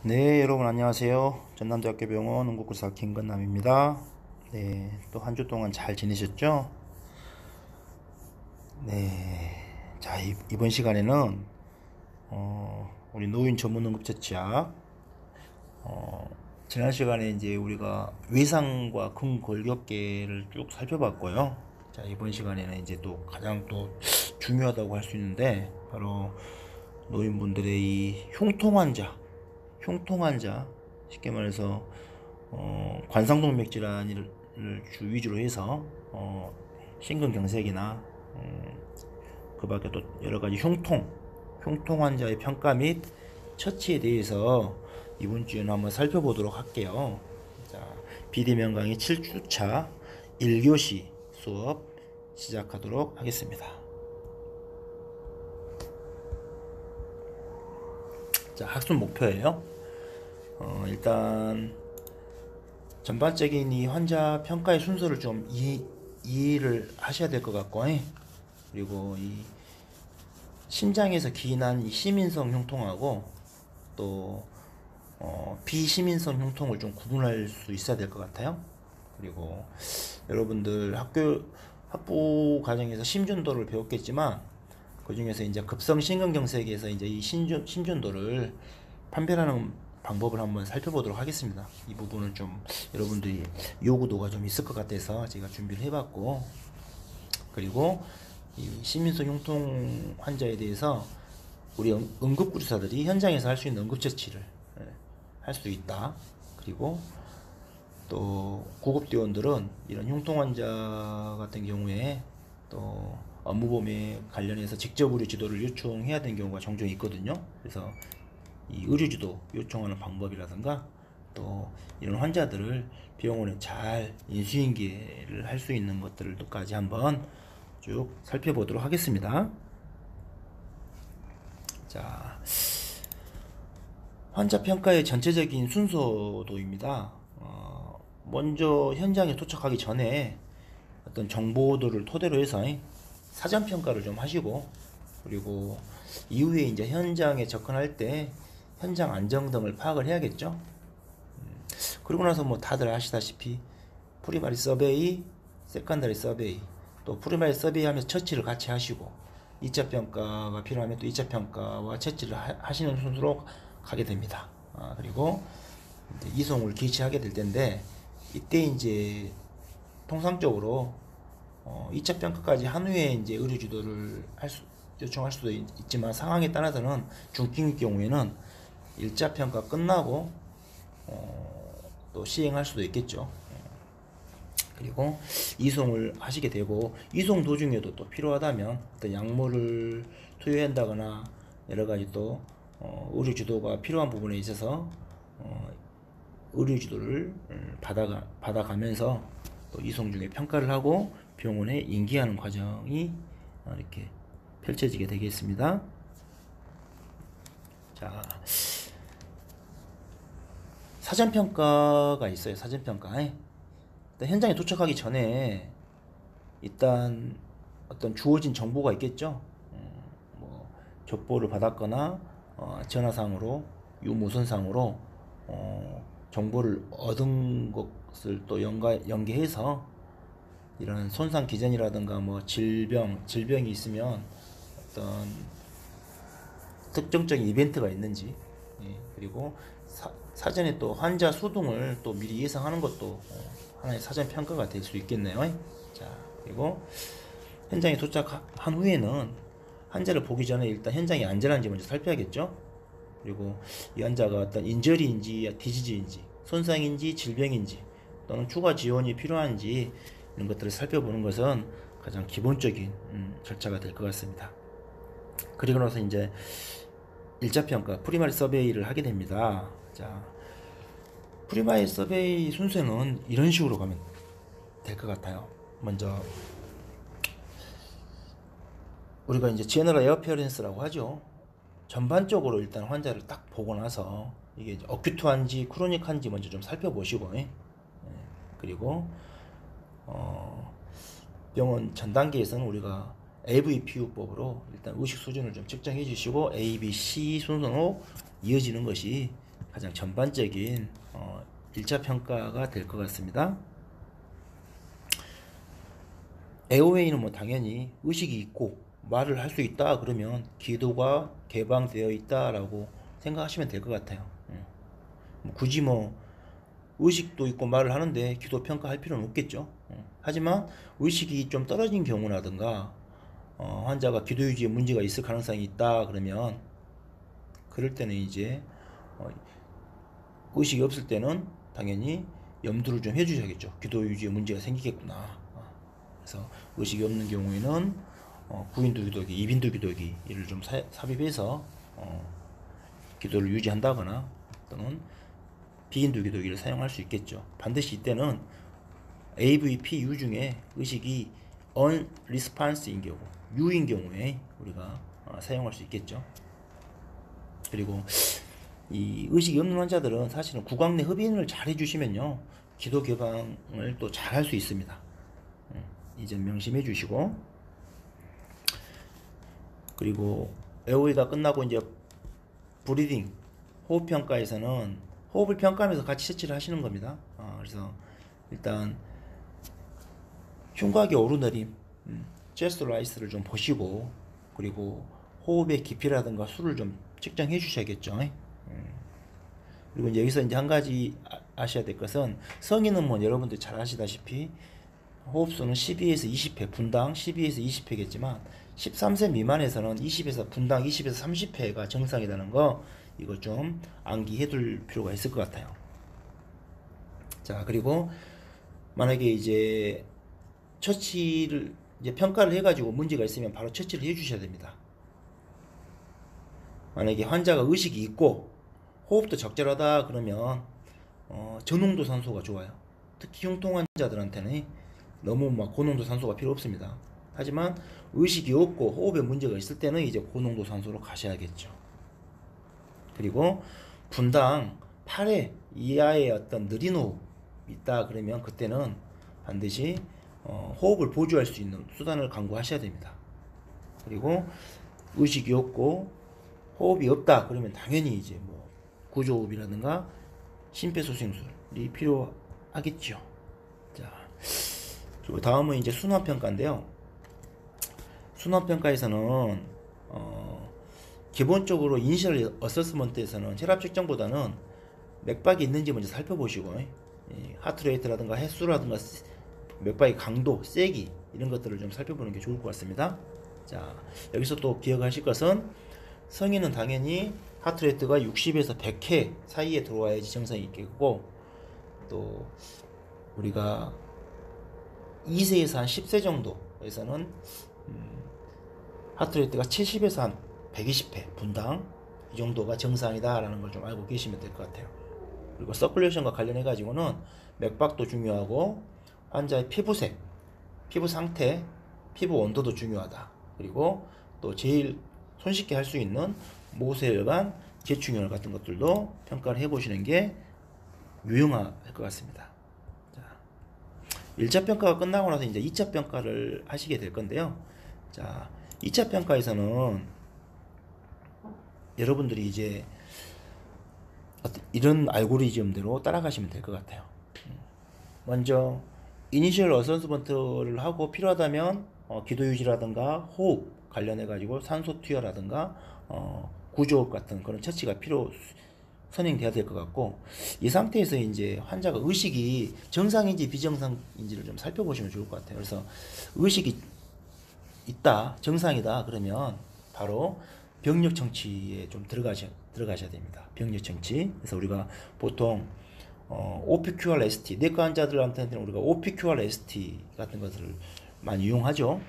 네, 여러분 안녕하세요. 전남대학교 병원 응급구사 김건남입니다. 네, 또 한 주 동안 잘 지내셨죠? 네, 자, 이번 시간에는 우리 노인 전문 응급처치약 지난 시간에 이제 우리가 외상과 근골격계를 쭉 살펴봤고요. 자, 이번 시간에는 이제 또 가장 또 중요하다고 할 수 있는데 바로 노인분들의 이 흉통 환자, 쉽게 말해서 관상동맥 질환을 주 위주로 해서 심근경색이나 그 밖에 또 여러 가지 흉통 환자의 평가 및 처치에 대해서 이번 주에는 한번 살펴보도록 할게요. 자, 비대면 강의 7주차 1교시 수업 시작하도록 하겠습니다. 자, 학습 목표예요. 일단 전반적인 이 환자 평가의 순서를 좀 이해를 하셔야 될 것 같고, 그리고 이 심장에서 기인한 이 시민성 흉통하고 또 비시민성 흉통을 좀 구분할 수 있어야 될 것 같아요. 그리고 여러분들 학부 과정에서 심준도를 배웠겠지만 그 중에서 이제 급성 심근경색에서 이제 이 심준도를 판별하는 방법을 한번 살펴보도록 하겠습니다. 이 부분은 좀 여러분들이 요구도가 좀 있을 것 같아서 제가 준비를 해봤고, 그리고 이 시민성 흉통 환자에 대해서 우리 응급구조사들이 현장에서 할 수 있는 응급처치를 할 수 있다. 그리고 또 구급대원들은 이런 흉통 환자 같은 경우에 또 업무범위에 관련해서 직접 의료 지도를 요청해야 되는 경우가 종종 있거든요. 그래서 이 의료지도 요청하는 방법이라든가 또 이런 환자들을 병원에 잘 인수인계를 할 수 있는 것들까지 한번 쭉 살펴보도록 하겠습니다. 자, 환자 평가의 전체적인 순서도입니다. 먼저 현장에 도착하기 전에 어떤 정보들을 토대로 해서 사전 평가를 좀 하시고, 그리고 이후에 이제 현장에 접근할 때 현장 안정 등을 파악을 해야겠죠. 그러고 나서 뭐 다들 아시다시피 프리마리 서베이, 세컨더리 서베이, 또 프리마리 서베이 하면서 처치를 같이 하시고 2차 평가가 필요하면 또 2차 평가와 처치를 하시는 순서로 가게 됩니다. 그리고 이제 이송을 개시하게 될 텐데, 이때 이제 통상적으로 2차 평가까지 한 후에 이제 의료 지도를 요청할 수도 있지만 상황에 따라서는 중증일 경우에는 1차 평가 끝나고 또 시행할 수도 있겠죠. 그리고 이송을 하시게 되고, 이송 도중에도 또 필요하다면 어떤 약물을 투여한다거나 여러 가지 또 의료 지도가 필요한 부분에 있어서 의료 지도를 받아가면서 또 이송 중에 평가를 하고 병원에 인계하는 과정이 이렇게 펼쳐지게 되겠습니다. 자, 사전평가가 있어요. 사전평가. 현장에 도착하기 전에 일단 어떤 주어진 정보가 있겠죠. 뭐 족보를 받았거나 전화상으로 유무선상으로 정보를 얻은 것을 또 연계해서 이런 손상 기전이라든가 뭐 질병이 있으면 어떤 특정적인 이벤트가 있는지, 그리고 사전에 또 환자 수동을 또 미리 예상하는 것도 하나의 사전 평가가 될 수 있겠네요. 자, 그리고 현장에 도착한 후에는 환자를 보기 전에 일단 현장이 안전한지 먼저 살펴야겠죠. 그리고 이 환자가 어떤 인저리인지 디지즈인지 손상인지 질병인지 또는 추가 지원이 필요한지 이런 것들을 살펴보는 것은 가장 기본적인 절차가 될 것 같습니다. 그리고 나서 이제 1차 평가 프리마리 서베이를 하게 됩니다. 자, 프리마리 서베이 순서는 이런 식으로 가면 될 것 같아요. 먼저 우리가 이제 제너럴 에어피어런스라고 하죠. 전반적으로 일단 환자를 딱 보고 나서 이게 어큐트한지 크로닉한지 먼저 좀 살펴보시고, 그리고 병원 전 단계에서는 우리가 AVPU법으로 일단 의식 수준을 좀 측정해 주시고 A, B, C 순서로 이어지는 것이 가장 전반적인 1차 평가가 될 것 같습니다. AOA는 뭐 당연히 의식이 있고 말을 할 수 있다 그러면 기도가 개방되어 있다라고 생각하시면 될 것 같아요. 뭐 굳이 뭐 의식도 있고 말을 하는데 기도 평가할 필요는 없겠죠. 하지만 의식이 좀 떨어진 경우라든가 환자가 기도 유지에 문제가 있을 가능성이 있다 그러면 그럴 때는 이제 의식이 없을 때는 당연히 염두를 좀 해주셔야겠죠. 기도 유지에 문제가 생기겠구나. 그래서 의식이 없는 경우에는 구인두 기도기, 이빈두 기도기를 좀 삽입해서 기도를 유지한다거나 또는 비인두 기도기를 사용할 수 있겠죠. 반드시 이때는 AVP-U 중에 의식이 unresponse인 경우, U인 경우에 우리가 사용할 수 있겠죠. 그리고 이 의식이 없는 환자들은 사실은 구강 내 흡인을 잘 해주시면요 기도 개방을 또 잘 할 수 있습니다. 이 점 명심해 주시고, 그리고 AOA가 끝나고 이제 브리딩 호흡 평가에서는 호흡을 평가하면서 같이 채취를 하시는 겁니다. 그래서 일단 흉곽의 오르내림, 체스트 라이스를 좀 보시고, 그리고 호흡의 깊이라든가 수를 좀 측정해 주셔야겠죠. 그리고 이제 여기서 이제 한 가지 아셔야 될 것은, 성인은 뭐 여러분들 잘 아시다시피 호흡수는 12에서 20회, 분당 12에서 20회겠지만 13세 미만에서는 20에서 분당 20에서 30회가 정상이라는 거, 이거 좀 암기해 둘 필요가 있을 것 같아요. 자, 그리고 만약에 이제 처치를 이제 평가를 해가지고 문제가 있으면 바로 처치를 해주셔야 됩니다. 만약에 환자가 의식이 있고 호흡도 적절하다 그러면 저농도 산소가 좋아요. 특히 흉통 환자들한테는 너무 막 고농도 산소가 필요 없습니다. 하지만 의식이 없고 호흡에 문제가 있을 때는 이제 고농도 산소로 가셔야겠죠. 그리고 분당 8회 이하의 어떤 느린 호흡 있다 그러면 그때는 반드시 호흡을 보조할 수 있는 수단을 강구하셔야 됩니다. 그리고 의식이 없고 호흡이 없다 그러면 당연히 이제 뭐 구조호흡이라든가 심폐소생술이 필요하겠죠. 자, 그리고 다음은 이제 순환평가인데요. 순환평가에서는 기본적으로 이니셜 어세스먼트에서는 혈압 측정보다는 맥박이 있는지 먼저 살펴보시고, 하트레이트라든가 횟수라든가 맥박의 강도, 세기 이런 것들을 좀 살펴보는 게 좋을 것 같습니다. 자, 여기서 또 기억하실 것은 성인은 당연히 하트레이트가 60에서 100회 사이에 들어와야지 정상이 있겠고, 또 우리가 2세에서 한 10세 정도에서는 하트레이트가 70에서 한 120회 분당 이 정도가 정상이다 라는 걸 좀 알고 계시면 될 것 같아요. 그리고 서큘레이션과 관련해 가지고는 맥박도 중요하고 환자의 피부색, 피부 상태, 피부 온도도 중요하다. 그리고 또 제일 손쉽게 할 수 있는 모세혈관, 제충혈 같은 것들도 평가를 해보시는 게 유용할 것 같습니다. 자, 1차 평가가 끝나고 나서 이제 2차 평가를 하시게 될 건데요. 자, 2차 평가에서는 여러분들이 이제 이런 알고리즘대로 따라가시면 될 것 같아요. 먼저 이니셜 어세스먼트를 하고 필요하다면 기도 유지라든가 호흡 관련해 가지고 산소 투여라든가 구조호흡 같은 그런 처치가 선행돼야 될 것 같고, 이 상태에서 이제 환자가 의식이 정상인지 비정상인지를 좀 살펴보시면 좋을 것 같아요. 그래서 의식이 있다, 정상이다 그러면 바로 병력 청취에 좀 들어가셔야 됩니다. 병력 청취. 그래서 우리가 보통 OPQR-ST, 내과 환자들한테는 우리가 OPQR-ST 같은 것을 많이 이용하죠.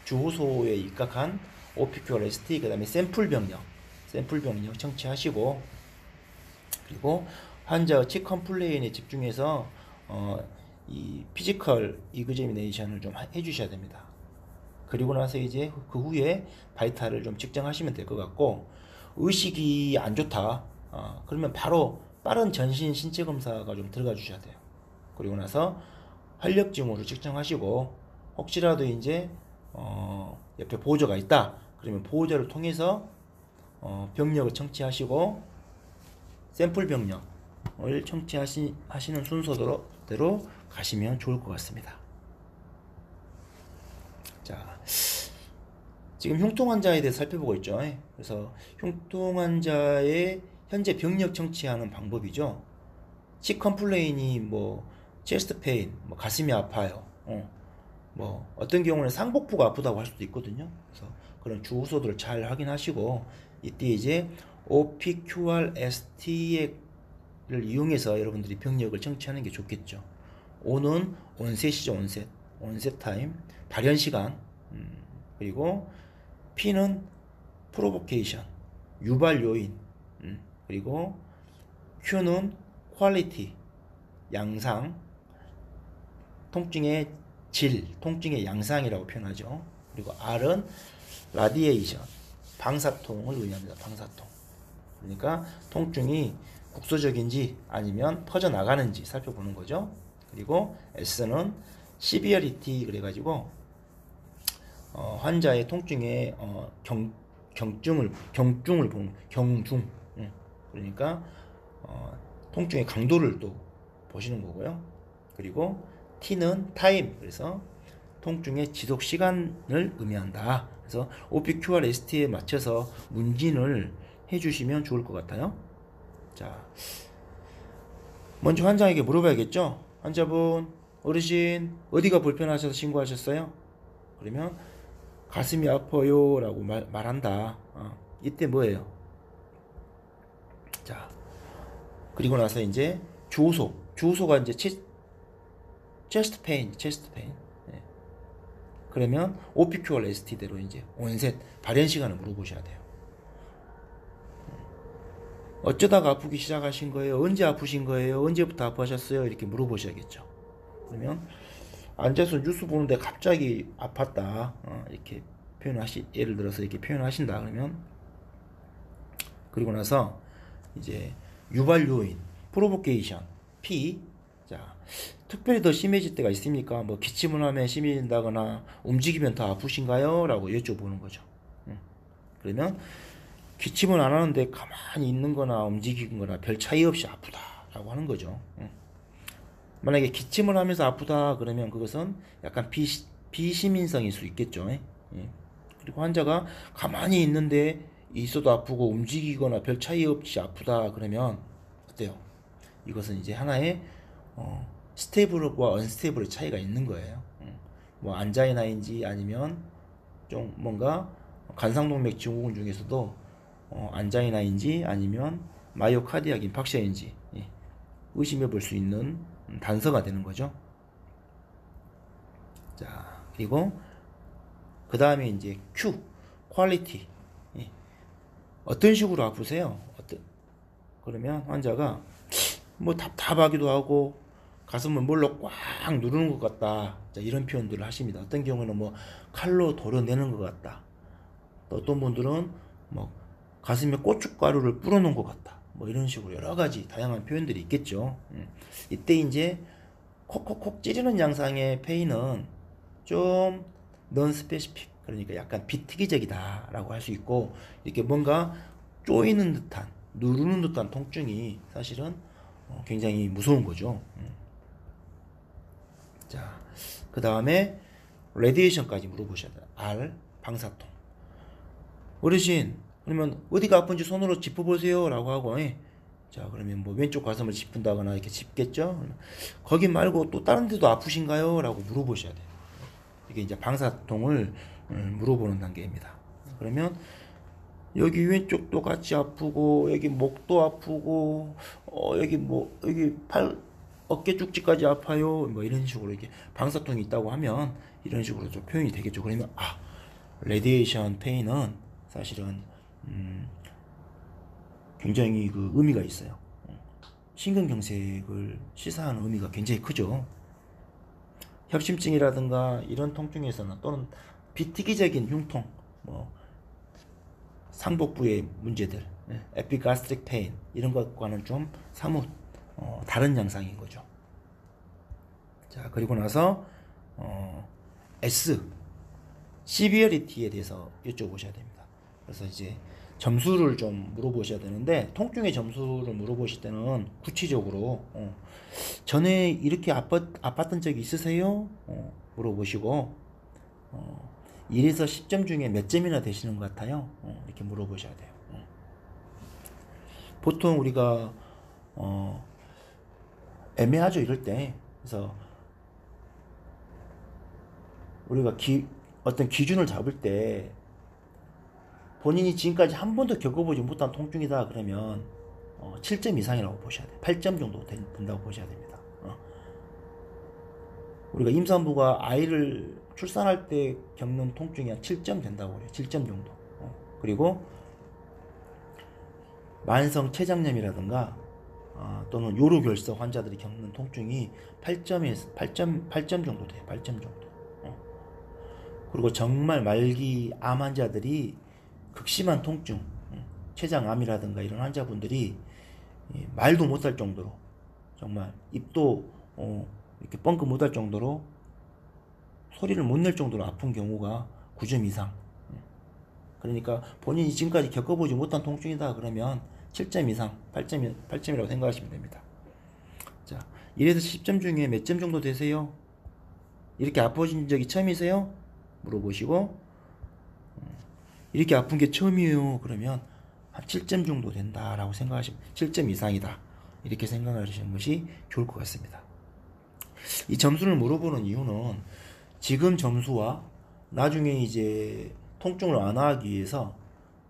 주호소에 입각한 OPQR-ST, 그 다음에 샘플 병력 청취하시고, 그리고 환자의 치 컴플레인에 집중해서 이 피지컬 이그제미네이션을 좀 해주셔야 됩니다. 그리고 나서 이제 그 후에 바이탈을 좀 측정하시면 될 것 같고, 의식이 안 좋다 그러면 바로 빠른 전신 신체 검사가 좀 들어가 주셔야 돼요. 그리고 나서 활력 징후를 측정하시고, 혹시라도 이제 옆에 보호자가 있다 그러면 보호자를 통해서 병력을 청취하시고 샘플 병력을 청취하시는 순서대로 가시면 좋을 것 같습니다. 자, 지금 흉통 환자에 대해 살펴보고 있죠. 그래서 흉통 환자의 현재 병력 청취하는 방법이죠. 치 컴플레인이 뭐 체스트 페인, 뭐 가슴이 아파요. 뭐 어떤 경우는 상복부가 아프다고 할 수도 있거든요. 그래서 그런 주소들을 잘 확인하시고 이때 이제 OPQRST를 이용해서 여러분들이 병력을 청취하는 게 좋겠죠. O는 온셋이죠. 온셋 타임, 발현 시간, 그리고 P는 프로보케이션, 유발 요인, 그리고 Q는 퀄리티, 양상, 통증의 질, 통증의 양상이라고 표현하죠. 그리고 R은 라디에이션, 방사통을 의미합니다. 방사통. 그러니까 통증이 국소적인지 아니면 퍼져나가는지 살펴보는 거죠. 그리고 S는 시비어리티 그래가지고 환자의 통증의 경중을 보는 경중. 그러니까 통증의 강도를 또 보시는 거고요. 그리고 T는 타임, 그래서 통증의 지속 시간을 의미한다. 그래서 OPQRST에 맞춰서 문진을 해주시면 좋을 것 같아요. 자, 먼저 환자에게 물어봐야겠죠. 환자분, 어르신 어디가 불편하셔서 신고하셨어요? 그러면 가슴이 아파요 라고 말한다. 이때 뭐예요? 자, 그리고 나서 이제 주소가 이제 체스트 페인. 네. 그러면 OPQRST대로 이제 온셋 발현 시간을 물어보셔야 돼요. 어쩌다가 아프기 시작하신 거예요? 언제 아프신 거예요? 언제부터 아파하셨어요? 이렇게 물어보셔야겠죠. 그러면 앉아서 뉴스 보는데 갑자기 아팠다. 이렇게 예를 들어서 이렇게 표현하신다. 그러면 그리고 나서 이제 유발 요인, 프로보케이션, P. 자, 특별히 더 심해질 때가 있습니까? 뭐 기침을 하면 심해진다거나 움직이면 더 아프신가요? 라고 여쭤보는 거죠. 그러면 기침은 안 하는데 가만히 있는 거나 움직이는 거나 별 차이 없이 아프다 라고 하는 거죠. 만약에 기침을 하면서 아프다 그러면 그것은 약간 비시민성일 수 있겠죠. 그리고 환자가 가만히 있어도 아프고 움직이거나 별 차이 없이 아프다 그러면 어때요? 이것은 이제 하나의 스테이블과 언스테이블의 차이가 있는 거예요. 뭐 안자이나인지 아니면 좀 뭔가 간상동맥 증후군 중에서도 안자이나인지 아니면 마이오카디악 인팍션인지 의심해 볼 수 있는 단서가 되는 거죠. 자, 그리고 그 다음에 이제 Q, 퀄리티. 어떤 식으로 아프세요? 그러면 환자가 뭐 답답하기도 하고 가슴을 뭘로 꽉 누르는 것 같다. 자, 이런 표현들을 하십니다. 어떤 경우는 뭐 칼로 도려내는 것 같다. 또 어떤 분들은 뭐 가슴에 고춧가루를 뿌려놓은 것 같다. 뭐 이런 식으로 여러 가지 다양한 표현들이 있겠죠. 이때 이제 콕콕콕 찌르는 양상의 페인은 좀 non-specific, 그러니까 약간 비특이적이다 라고 할 수 있고, 이렇게 뭔가 쪼이는 듯한, 누르는 듯한 통증이 사실은 굉장히 무서운 거죠. 자, 그 다음에 레디에이션까지 물어보셔야 돼요. R, 방사통. 어르신, 그러면 어디가 아픈지 손으로 짚어보세요 라고 하고, 자, 그러면 뭐 왼쪽 가슴을 짚은다거나 이렇게 짚겠죠. 거기 말고 또 다른 데도 아프신가요? 라고 물어보셔야 돼요. 이게 이제 방사통을 물어보는 단계입니다. 그러면 여기 왼쪽도 같이 아프고, 여기 목도 아프고, 여기 어깨 쭉지까지 아파요. 뭐 이런 식으로 이렇게 방사통이 있다고 하면 이런 식으로 좀 표현이 되겠죠. 그러면 레디에이션 페인은 사실은 굉장히 그 의미가 있어요. 심근경색을 시사하는 의미가 굉장히 크죠. 협심증이라든가 이런 통증에서는, 또는 비특이적인 흉통, 뭐 상복부의 문제들, 에피가스트릭 페인 이런 것과는 좀 사뭇 다른 양상인 거죠. 자, 그리고 나서 S, 시비어리티에 대해서 여쭤보셔야 됩니다. 그래서 이제 점수를 좀 물어보셔야 되는데, 통증의 점수를 물어보실 때는 구체적으로 전에 이렇게 아팠던 적이 있으세요? 물어보시고 1에서 10점 중에 몇 점이나 되시는 것 같아요? 이렇게 물어보셔야 돼요. 보통 우리가 애매하죠, 이럴 때. 그래서 우리가 어떤 기준을 잡을 때 본인이 지금까지 한 번도 겪어보지 못한 통증이다 그러면 7점 이상이라고 보셔야 돼요. 8점 정도 된다고 보셔야 됩니다. 우리가 임산부가 아이를 출산할 때 겪는 통증이 한 7점 된다고 그래요. 7점 정도. 그리고 만성 췌장염이라든가 또는 요로결석 환자들이 겪는 통증이 8점 정도 돼요. 8점 정도. 그리고 정말 말기 암 환자들이 극심한 통증, 췌장암이라든가 이런 환자분들이 말도 못할 정도로, 정말 입도 이렇게 뻥끗 못할 정도로 소리를 못 낼 정도로 아픈 경우가 9점 이상. 그러니까 본인이 지금까지 겪어보지 못한 통증이다 그러면 7점 이상, 8점이라고 생각하시면 됩니다. 자, 1에서 10점 중에 몇 점 정도 되세요? 이렇게 아파진 적이 처음이세요? 물어보시고, 이렇게 아픈 게 처음이에요. 그러면 한 7점 정도 된다라고 생각하시면, 7점 이상이다. 이렇게 생각하시는 것이 좋을 것 같습니다. 이 점수를 물어보는 이유는 지금 점수와 나중에 이제 통증을 완화하기 위해서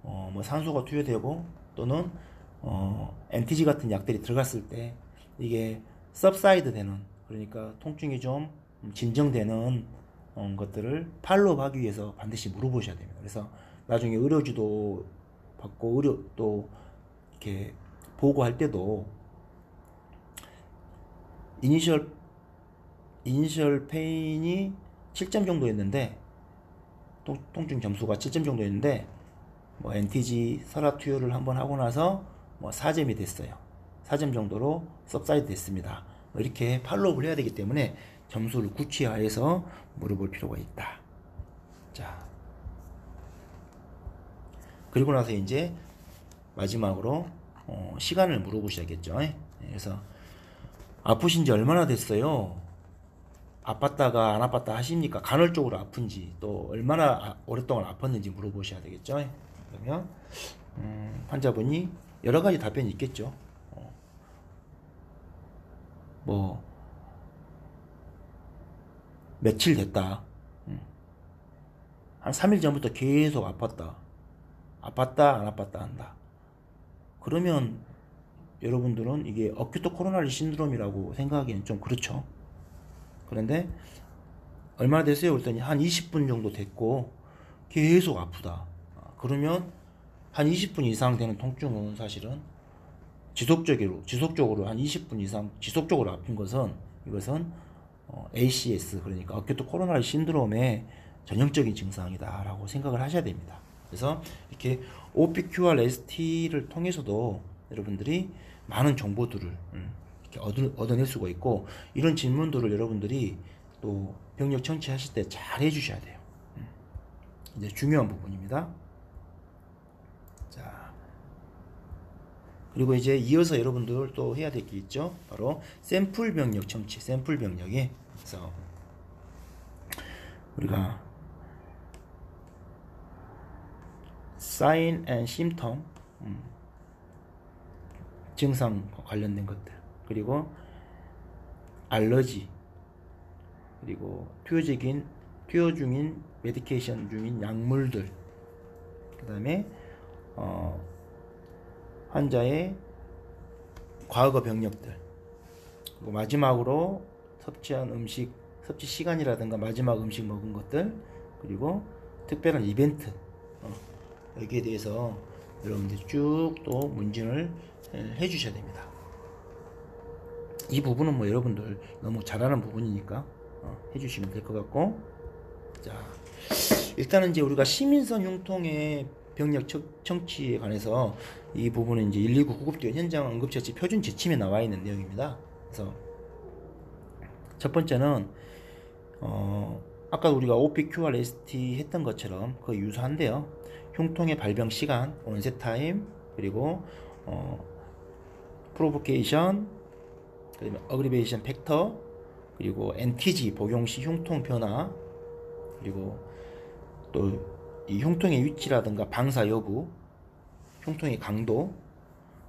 뭐 산소가 투여되고 또는 NTG 같은 약들이 들어갔을 때 이게 subside 되는, 그러니까 통증이 좀 진정되는 것들을 팔로우 하기 위해서 반드시 물어보셔야 됩니다. 그래서 나중에 의료지도 받고 또 이렇게 보고할 때도 이니셜 페인이 7점 정도였는데, 통증 점수가 7점 정도였는데 뭐 NTG 설화 투여를 한번 하고 나서 뭐 4점이 됐어요. 4점 정도로 subside 됐습니다. 뭐 이렇게 팔로우를 해야 되기 때문에 점수를 구체화해서 물어볼 필요가 있다. 자, 그리고 나서 이제 마지막으로 시간을 물어보셔야겠죠. 그래서 아프신 지 얼마나 됐어요? 아팠다가 안 아팠다 하십니까? 간헐적으로 아픈지, 또 얼마나 오랫동안 아팠는지 물어보셔야 되겠죠. 그러면 환자분이 여러 가지 답변이 있겠죠. 뭐 며칠 됐다, 한 3일 전부터 계속 아팠다, 안 아팠다 한다. 그러면 여러분들은 이게 어큐트 코로나리 신드롬이라고 생각하기는 좀 그렇죠. 그런데 얼마나 됐어요? 그랬더니 한 20분 정도 됐고 계속 아프다. 그러면 한 20분 이상 되는 통증은 사실은 지속적으로 한 20분 이상 지속적으로 아픈 것은, 이것은 ACS, 그러니까 어큐트 코로나리 신드롬의 전형적인 증상이다 라고 생각을 하셔야 됩니다. 그래서 이렇게 OPQR ST를 통해서도 여러분들이 많은 정보들을 이렇게 얻어낼 수가 있고, 이런 질문들을 여러분들이 또 병력 청취하실 때 잘 해주셔야 돼요. 이제 중요한 부분입니다. 자, 그리고 이제 이어서 여러분들 또 해야 될 게 있죠. 바로 샘플 병력 청취, 샘플 병력이. 그래서 우리가 sign and symptom, 증상과 관련된 것들, 그리고 알러지, 그리고 투여 중인 메디케이션 중인 약물들, 그 다음에 환자의 과거 병력들, 그리고 마지막으로 섭취한 음식, 섭취 시간이라든가 마지막 음식 먹은 것들, 그리고 특별한 이벤트, 여기에 대해서 여러분들이 쭉 또 문진을 해 주셔야 됩니다. 이 부분은 뭐 여러분들 너무 잘하는 부분이니까 해 주시면 될 것 같고, 자, 일단은 이제 우리가 시민선 흉통의 병력 청취에 관해서 이 부분은 이제 119 구급대원 현장 응급처치 표준 지침에 나와 있는 내용입니다. 그래서 첫 번째는 아까 우리가 OPQR ST 했던 것처럼 거의 유사한데요. 흉통의 발병 시간, onset 타임, 그리고 프로보케이션, 그다음에 어그리베이션 팩터, 그리고 NTG 복용 시 흉통 변화, 그리고 또 이 흉통의 위치라든가 방사 여부, 흉통의 강도,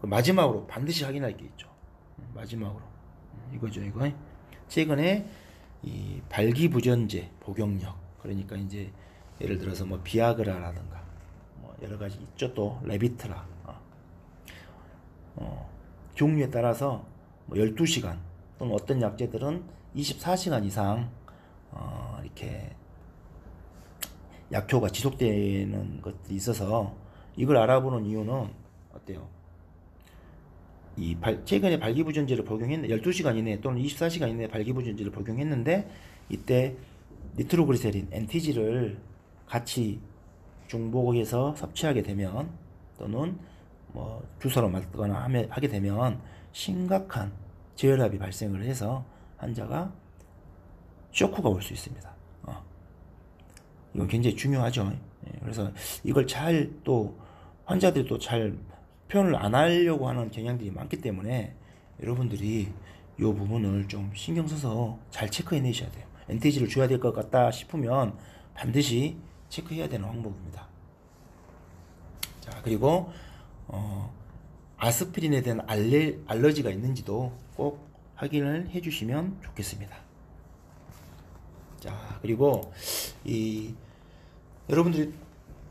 마지막으로 반드시 확인할 게 있죠. 마지막으로 이거죠. 이거 최근에 이 발기부전제 복용력, 그러니까 이제 예를 들어서 뭐 비아그라라든가 뭐 여러 가지 있죠. 또 레비트라 종류에 따라서 뭐 12시간 또는 어떤 약제들은 24시간 이상 이렇게 약효가 지속되는 것들이 있어서 이걸 알아보는 이유는 어때요? 최근에 발기부전제를 복용했는데 12시간 이내 또는 24시간 이내에 발기부전제를 복용했는데 이때 니트로그리세린 NTG를 같이 중복해서 섭취하게 되면 또는 뭐 주사로 맞거나 하게 되면 심각한 저혈압이 발생을 해서 환자가 쇼크가 올 수 있습니다. 이건 굉장히 중요하죠. 그래서 이걸 잘 또 환자들이 또 잘 표현을 안 하려고 하는 경향들이 많기 때문에 여러분들이 이 부분을 좀 신경 써서 잘 체크해 내셔야 돼요. NTG를 줘야 될 것 같다 싶으면 반드시 체크해야 되는 항목입니다. 자, 그리고 아스피린에 대한 알러지가 있는지도 꼭 확인을 해 주시면 좋겠습니다. 자, 그리고 여러분들이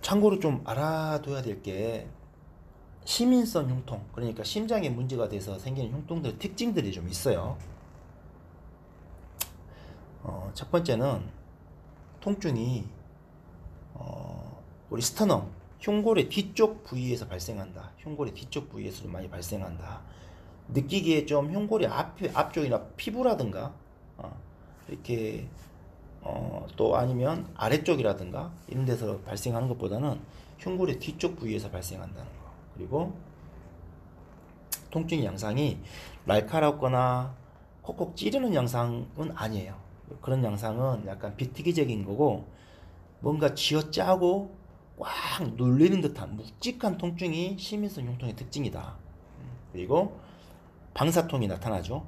참고로 좀 알아둬야 될 게 시민성 흉통, 그러니까 심장에 문제가 돼서 생기는 흉통들의 특징들이 좀 있어요. 첫 번째는 통증이 우리 스터넘, 흉골의 뒤쪽 부위에서 발생한다. 흉골의 뒤쪽 부위에서 좀 많이 발생한다. 느끼기에 좀 흉골의 앞쪽이나 피부라든가 이렇게 또 아니면 아래쪽이라든가 이런 데서 발생하는 것보다는 흉골의 뒤쪽 부위에서 발생한다는 거. 그리고 통증의 양상이 날카롭거나 콕콕 찌르는 양상은 아니에요. 그런 양상은 약간 비특이적인 거고 뭔가 쥐어짜고 꽉 눌리는 듯한 묵직한 통증이 시민성 흉통의 특징이다. 그리고 방사통이 나타나죠.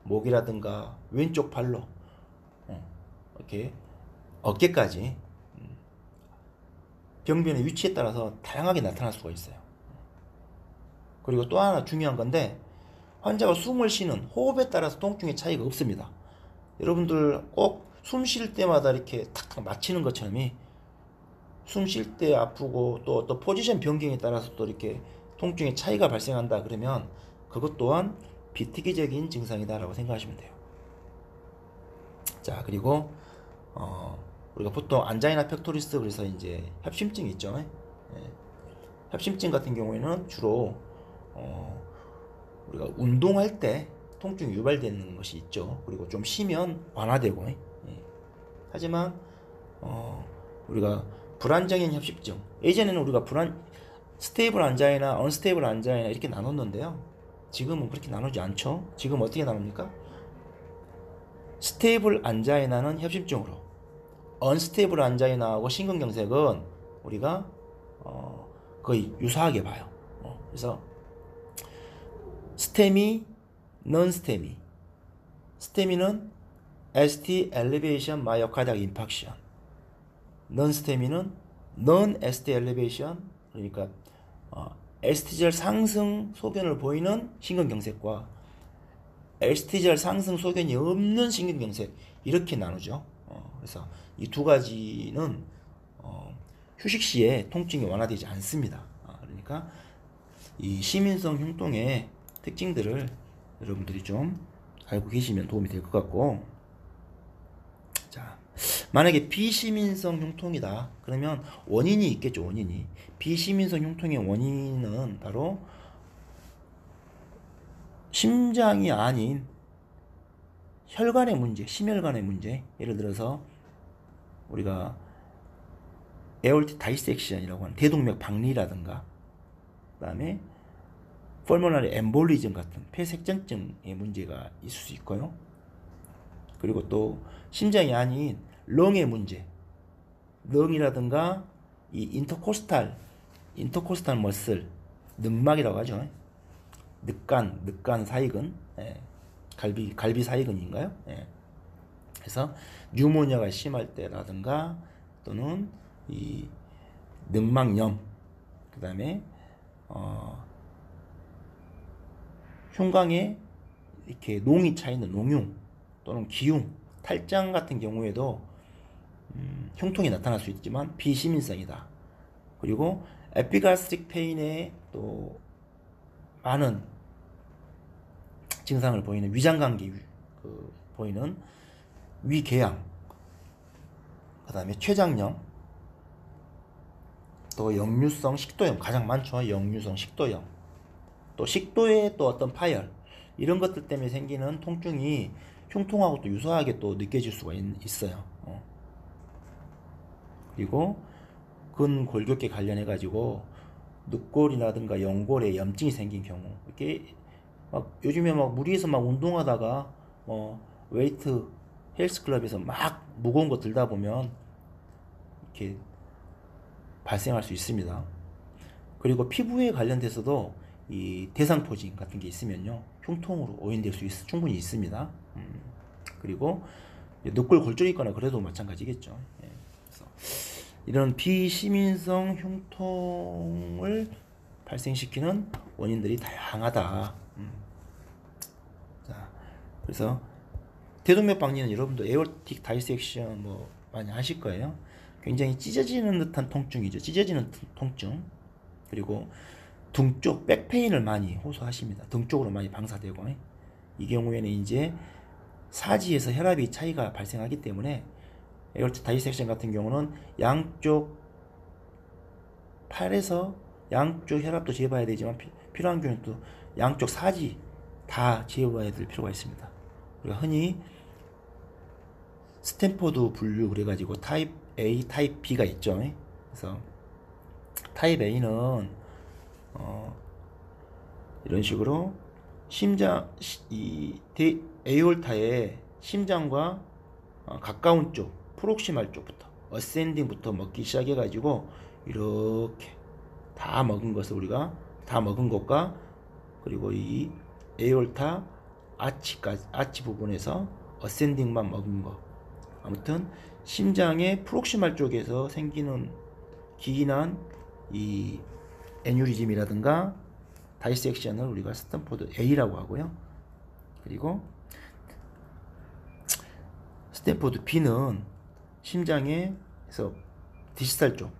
목이라든가 왼쪽 팔로 이렇게 어깨까지 병변의 위치에 따라서 다양하게 나타날 수가 있어요. 그리고 또 하나 중요한 건데 환자가 숨을 쉬는 호흡에 따라서 통증의 차이가 없습니다. 여러분들 꼭 숨 쉴 때마다 이렇게 탁 맞히는 것처럼 숨 쉴 때 아프고 또 포지션 변경에 따라서 또 이렇게 통증의 차이가 발생한다 그러면 그것 또한 비특이적인 증상이다라고 생각하시면 돼요. 자, 그리고 우리가 보통 안자이나 팩토리스 그래서 이제 협심증 있죠. 협심증 같은 경우에는 주로 우리가 운동할 때 통증이 유발되는 것이 있죠. 그리고 좀 쉬면 완화되고 하지만 우리가 불안정형 협심증, 예전에는 우리가 스테이블 안자이나 언스테이블 안자이나 이렇게 나눴는데요. 지금은 그렇게 나누지 않죠. 지금 어떻게 나눕니까? 스테이블 안자이나는 협심증으로, 언스테이블 안자이나하고 심근경색은 우리가 거의 유사하게 봐요. 그래서 스테미, non-STEMI. 스테미는 ST elevation myocardial infarction. non-STEMI는 non-ST elevation, 그러니까 ST절 상승 소견을 보이는 심근경색과 ST절 상승 소견이 없는 심근경색 이렇게 나누죠. 그래서 이 두 가지는 휴식 시에 통증이 완화되지 않습니다. 그러니까 이 시민성 흉통의 특징들을 여러분들이 좀 알고 계시면 도움이 될 것 같고, 자, 만약에 비시민성 흉통이다 그러면 원인이 있겠죠. 원인이 비시민성 흉통의 원인은 바로 심장이 아닌 혈관의 문제, 심혈관의 문제. 예를 들어서 우리가 에올티 다이섹션이라고 하는 대동맥 박리라든가, 그 다음에 펄모나리 엠볼리즘 같은 폐색전증의 문제가 있을 수 있고요. 그리고 또 심장이 아닌 렁의 문제, 렁이라든가 이 인터코스탈 인터코스탈 머슬, 늑막이라고 하죠. 늑간 사이근, 예. 갈비 사이근인가요? 예. 그래서 뉴모니아가 심할 때라든가 또는 이 늑막염, 그 다음에 흉곽에 이렇게 농이 차 있는 농흉 또는 기흉, 탈장 같은 경우에도 흉통이 나타날 수 있지만 비시민성이다. 그리고 에피가스트릭 페인에 또 많은 증상을 보이는 위장관계 보이는 위궤양, 그 다음에 췌장염, 또 역류성 식도염 가장 많죠. 역류성 식도염, 또 식도의 또 어떤 파열, 이런 것들 때문에 생기는 통증이 흉통하고 또 유사하게 또 느껴질 수가 있어요. 그리고 근골격계 관련해 가지고 늑골이라든가 연골에 염증이 생긴 경우, 이렇게 막 요즘에 막 무리해서 막 운동하다가 웨이트 헬스클럽에서 막 무거운 거 들다 보면 이렇게 발생할 수 있습니다. 그리고 피부에 관련돼서도 이 대상포진 같은 게 있으면요, 흉통으로 오인될 수 충분히 있습니다. 그리고 늑골 골절이 있거나 그래도 마찬가지겠죠. 예. 그래서 이런 비시민성 흉통을 발생시키는 원인들이 다양하다. 자, 그래서 대동맥 박리는 여러분도 에어틱 다이섹션 뭐 많이 하실 거예요. 굉장히 찢어지는 듯한 통증이죠. 찢어지는 통증. 그리고 등 쪽 백페인을 많이 호소하십니다. 등 쪽으로 많이 방사되고, 이 경우에는 이제 사지에서 혈압이 차이가 발생하기 때문에 에어틱 다이섹션 같은 경우는 양쪽 팔에서 양쪽 혈압도 재봐야 되지만 필요한 경우는 또 양쪽 사지 다 재봐야 될 필요가 있습니다. 우리가 흔히 스탠포드 분류 그래가지고 타입 A, 타입 B가 있죠. 그래서 타입 A는 이런 식으로 심장, 에올타의 심장과 가까운 쪽, 프록시말 쪽부터 어센딩부터 먹기 시작해가지고 이렇게 다 먹은 것을 우리가 다 먹은 것과, 그리고 이 에올타 아치 부분에서 어센딩만 먹은 것, 아무튼 심장의 프록시말 쪽에서 생기는 기인한 이 애뉴리즘이라든가 다이섹션을 우리가 스탠포드 A라고 하고요. 그리고 스탠포드 B는 심장에서 디스탈 쪽,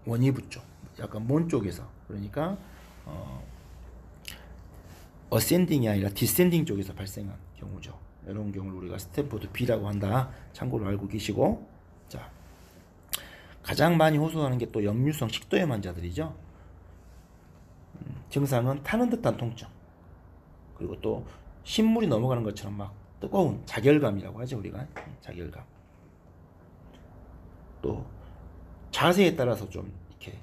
원위부 쪽, 약간 먼 쪽에서, 그러니까 어센딩이 아니라 디센딩 쪽에서 발생한 경우죠. 이런 경우를 우리가 스탠포드 B라고 한다. 참고로 알고 계시고, 자, 가장 많이 호소하는 게 또 역류성 식도염 환자들이죠. 증상은 타는 듯한 통증, 그리고 또 신물이 넘어가는 것처럼 막 뜨거운 자결감이라고 하죠. 우리가 자결감. 또 자세에 따라서 좀 이렇게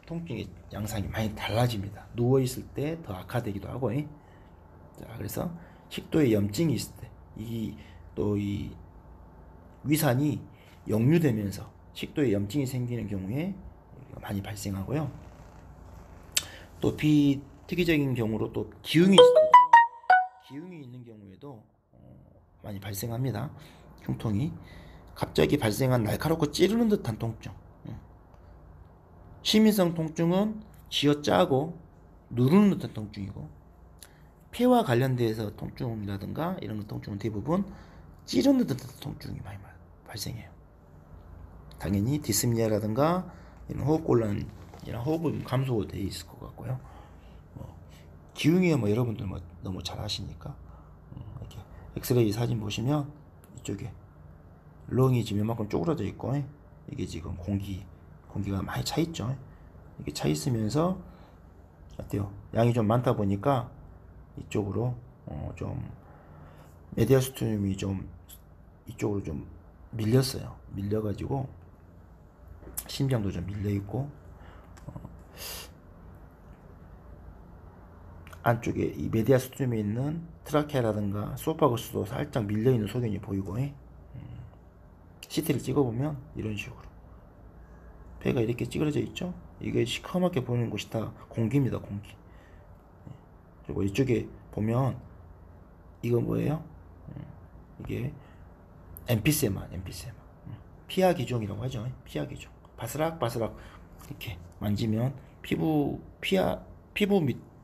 통증의 양상이 많이 달라집니다. 누워있을 때 더 악화되기도 하고. 자, 그래서 식도에 염증이 있을 때 이 위산이 역류되면서 식도에 염증이 생기는 경우에 많이 발생하고요. 또 비특이적인 경우로 또 기흉이 있는 경우에도 많이 발생합니다. 흉통이 갑자기 발생한 날카롭고 찌르는 듯한 통증. 시민성 통증은 쥐어짜고 누르는 듯한 통증이고, 폐와 관련돼서 통증이라든가 이런 통증은 대부분 찌르는 듯한 통증이 많이 발생해요. 당연히 디스미아라든가 이런 호흡곤란이나 호흡은 감소되어 있을 것 같고요. 기흉이야 뭐 여러분들 뭐 너무 잘 아시니까, 이렇게 엑스레이 사진 보시면 이쪽에 렁이 지금 이만큼 쪼그라져 있고, 이게 지금 공기가 많이 차 있죠. 이게 차 있으면서 어때요? 양이 좀 많다 보니까 이쪽으로 좀 메디아스툼이 좀 이쪽으로 좀 밀렸어요. 밀려가지고 심장도 좀 밀려 있고, 안쪽에 이 메디아스툼에 있는 트라케라든가 소파구스도 살짝 밀려 있는 소견이 보이고, CT를 찍어보면 이런 식으로 폐가 이렇게 찌그러져 있죠. 이게 시커멓게 보이는 곳이 다 공기입니다. 공기. 그리고 이쪽에 보면 이거 뭐예요? 이게 엠피세마. 피하 기종이라고 하죠. 피하 기종. 바스락바스락 이렇게 만지면 피부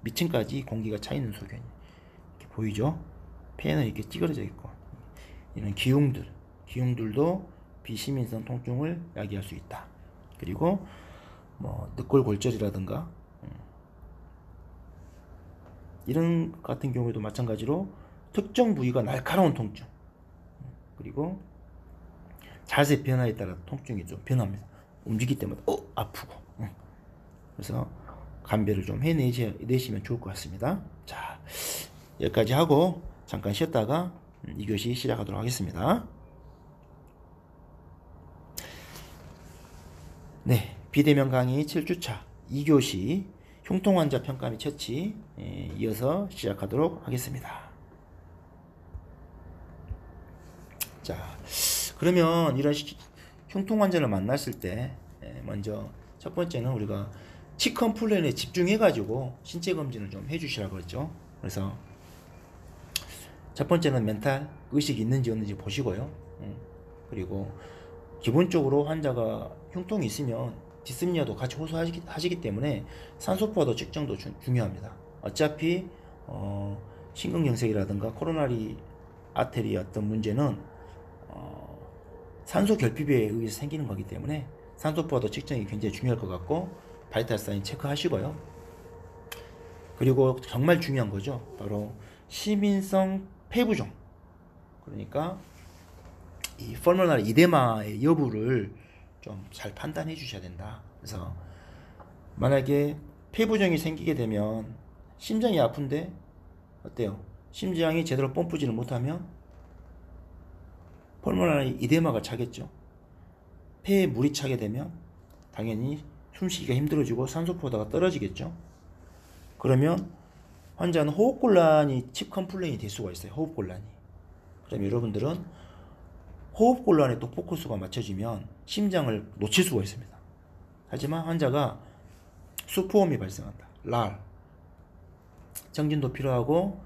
밑층까지 공기가 차 있는 소견이 이렇게 보이죠. 폐는 이렇게 찌그러져 있고, 이런 기흉들도 비시민성 통증을 야기할 수 있다. 그리고 뭐 늑골골절이라든가 이런 같은 경우에도 마찬가지로 특정 부위가 날카로운 통증, 그리고 자세 변화에 따라 통증이 좀 변합니다. 움직일 때마다 아프고. 그래서 감별을 좀 해내시면 좋을 것 같습니다. 자, 여기까지 하고 잠깐 쉬었다가 2교시 시작하도록 하겠습니다. 네, 비대면 강의 7주차 2교시 흉통환자 평가 및 처치 이어서 시작하도록 하겠습니다. 자, 그러면 이런 흉통환자를 만났을 때 먼저 첫 번째는 우리가 치컴플레인에 집중해가지고 신체 검진을 좀 해주시라고 그랬죠. 그래서 첫 번째는 멘탈 의식이 있는지 없는지 보시고요. 그리고 기본적으로 환자가 흉통이 있으면 디스미아도 같이 호소하시기 때문에 산소포화도 측정도 중요합니다. 어차피 심근경색이라든가 코로나리 아테리 어떤 문제는 산소 결핍에 의해서 생기는 거기 때문에 산소포화도 측정이 굉장히 중요할 것 같고, 바이탈 사인 체크하시고요. 그리고 정말 중요한 거죠. 바로 시민성 폐부종, 그러니까 이 펄모나리 이데마의 여부를 좀 잘 판단해 주셔야 된다. 그래서 만약에 폐부종이 생기게 되면 심장이 아픈데 어때요? 심장이 제대로 펌프지를 못하면 펄모나리 이데마가 차겠죠. 폐에 물이 차게 되면 당연히 숨쉬기가 힘들어지고 산소포화가 떨어지겠죠. 그러면 환자는 호흡곤란이 칩컴플레인이 될 수가 있어요. 호흡곤란이. 그럼 여러분들은 호흡곤란에 또 포커스가 맞춰지면 심장을 놓칠 수가 있습니다. 하지만 환자가 수포음이 발생한다. 랄. 정진도 필요하고,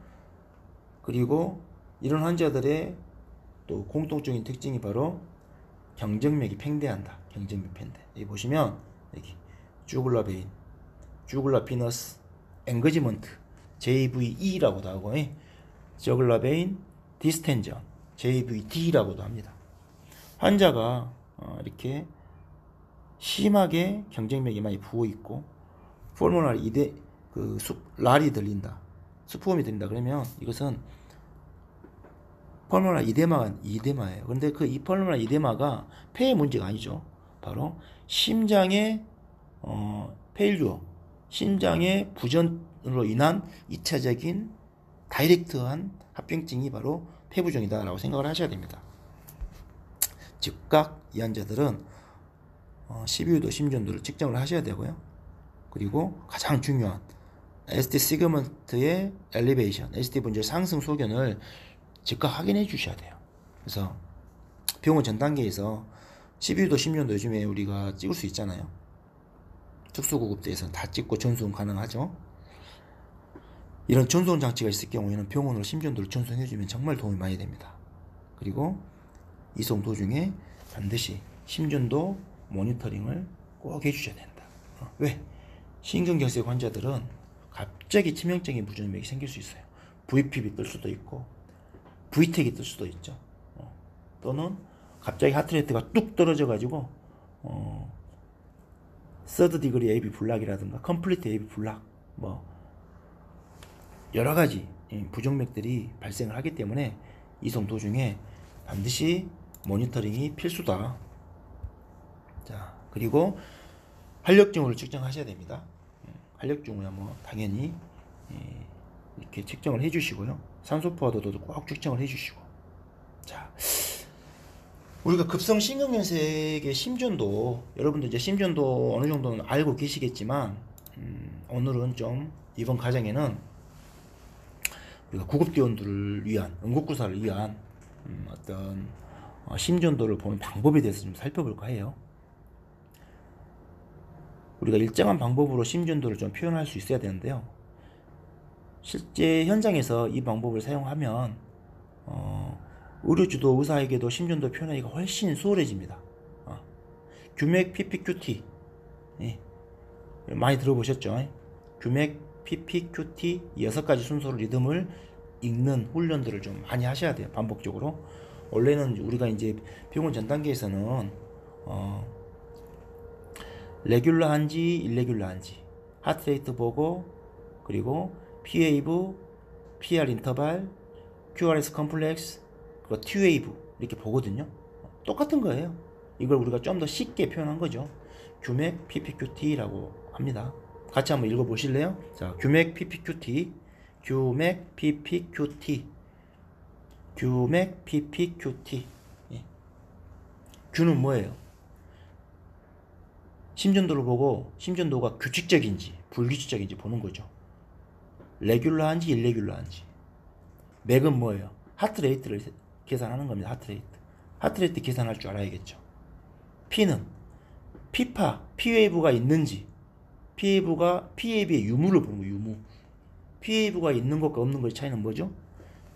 그리고 이런 환자들의 또 공통적인 특징이 바로 경정맥이 팽대한다. 경정맥 팽대. 여기 보시면 여기 주글라 베인, 주글라 피너스, 앵거지먼트, JVE라고도 하고, 저글라 베인 디스텐전, JVD라고도 합니다. 환자가 이렇게 심하게 경정맥이 많이 부어 있고 펄모나리 랄이 들린다, 수포음이 들린다. 그러면 이것은 펄모나리 이데마예요. 그런데 그 이 펄모나리 이데마가 폐의 문제가 아니죠. 바로 심장의 페일류어, 심장의 부전으로 인한 2차적인 다이렉트한 합병증이 바로 폐부종이다 라고 생각을 하셔야 됩니다. 즉각 이 환자들은 12유도 심전도를 측정을 하셔야 되고요. 그리고 가장 중요한 ST 시그먼트의 엘리베이션, ST 분절 상승 소견을 즉각 확인해 주셔야 돼요. 그래서 병원 전 단계에서 12유도 심전도 요즘에 우리가 찍을 수 있잖아요. 특수구급대에서는 다 찍고 전송 가능하죠. 이런 전송 장치가 있을 경우에는 병원으로 심전도를 전송해 주면 정말 도움이 많이 됩니다. 그리고 이송 도중에 반드시 심전도 모니터링을 꼭 해주셔야 된다. 왜? 심근경색 환자들은 갑자기 치명적인 부정맥이 생길 수 있어요. VPB 뜰 수도 있고 V택이 뜰 수도 있죠. 또는 갑자기 하트레이트가 뚝 떨어져 가지고 서드 디그리 AB 블락이라든가 컴플리트 AB 블락, 뭐 여러 가지 부정맥들이 발생을 하기 때문에 이송 도중에 반드시 모니터링이 필수다. 자, 그리고 활력증후를 측정하셔야 됩니다. 활력증후야 뭐 당연히 이렇게 측정을 해주시고요. 산소포화도도 꼭 측정을 해주시고. 자, 우리가 급성 심근경색의 심전도, 여러분들 이제 심전도 어느 정도는 알고 계시겠지만 오늘은 좀 이번 과정에는 우리가 구급대원들을 위한, 응급구사를 위한 어떤 심전도를 보는 방법에 대해서 좀 살펴볼까 해요. 우리가 일정한 방법으로 심전도를 좀 표현할 수 있어야 되는데요. 실제 현장에서 이 방법을 사용하면 의료주도 의사에게도 심전도 표현하기가 훨씬 수월해집니다. 규맥 PPQT 예. 많이 들어보셨죠? 규맥 PPQT 6가지 순서로 리듬을 읽는 훈련들을 좀 많이 하셔야 돼요. 반복적으로. 원래는 우리가 이제 병원 전 단계에서는 레귤러한지 일레귤러한지 하트레이트 보고, 그리고 P웨이브, PR 인터벌, QRS 컴플렉스, 그리고 T웨이브 이렇게 보거든요. 똑같은 거예요. 이걸 우리가 좀 더 쉽게 표현한 거죠. 규맥 PPQT라고 합니다. 같이 한번 읽어 보실래요? 자, 규맥 PPQT, 규맥 PPQT, 규맥 PPQT. 예. 규는 뭐예요? 심전도를 보고 심전도가 규칙적인지 불규칙적인지 보는 거죠. 레귤러한지 일레귤러한지. 맥은 뭐예요? 하트레이트를 계산하는 겁니다. 하트레이트 계산할 줄 알아야겠죠. P는 피파, P웨이브가 있는지, P웨이브의 유무를 보는 거예요. 유무. P웨이브가 있는 것과 없는 것의 차이는 뭐죠?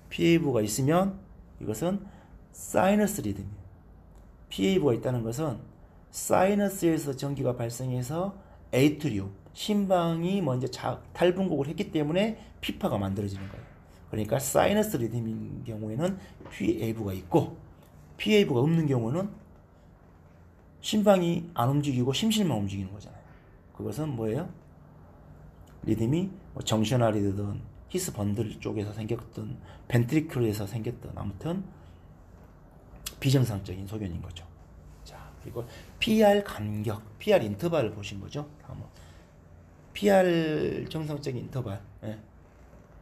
P웨이브가 있으면 이것은 사이너스 리듬이에요. P웨이브가 있다는 것은 사이너스에서 전기가 발생해서 에이트리움, 심방이 먼저 탈분곡을 했기 때문에 피파가 만들어지는 거예요. 그러니까 사이너스 리듬인 경우에는 P웨이브가 있고, P웨이브가 없는 경우는 심방이 안 움직이고 심실만 움직이는 거잖아요. 그것은 뭐예요? 리듬이 정셔널이든 히스 번들 쪽에서 생겼든 벤트리클에서 생겼든 아무튼 비정상적인 소견인 거죠. 자, 그리고 PR 간격, PR 인터벌을 보신 거죠. 다음은 PR 정상적인 인터벌. 예.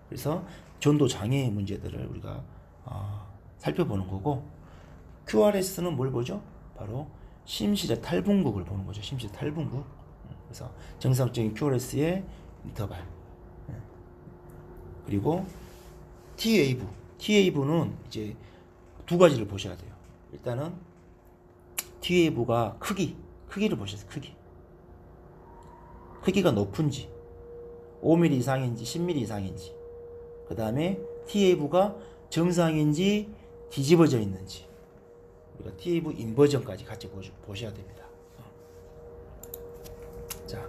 그래서 전도 장애의 문제들을 우리가 살펴보는 거고, QRS는 뭘 보죠? 바로 심실의 탈분국을 보는 거죠. 심실 탈분국. 그래서 정상적인 QRS의 인터벌. 그리고 T웨이브는 이제 두 가지를 보셔야 돼요. 일단은 T웨이브가 크기를 보셔야 돼요. 크기가 높은지 5mm 이상인지 10mm 이상인지, 그 다음에 T웨이브가 정상인지 뒤집어져 있는지, 우리가 T웨이브 인버전까지 같이 보셔야 됩니다. 자,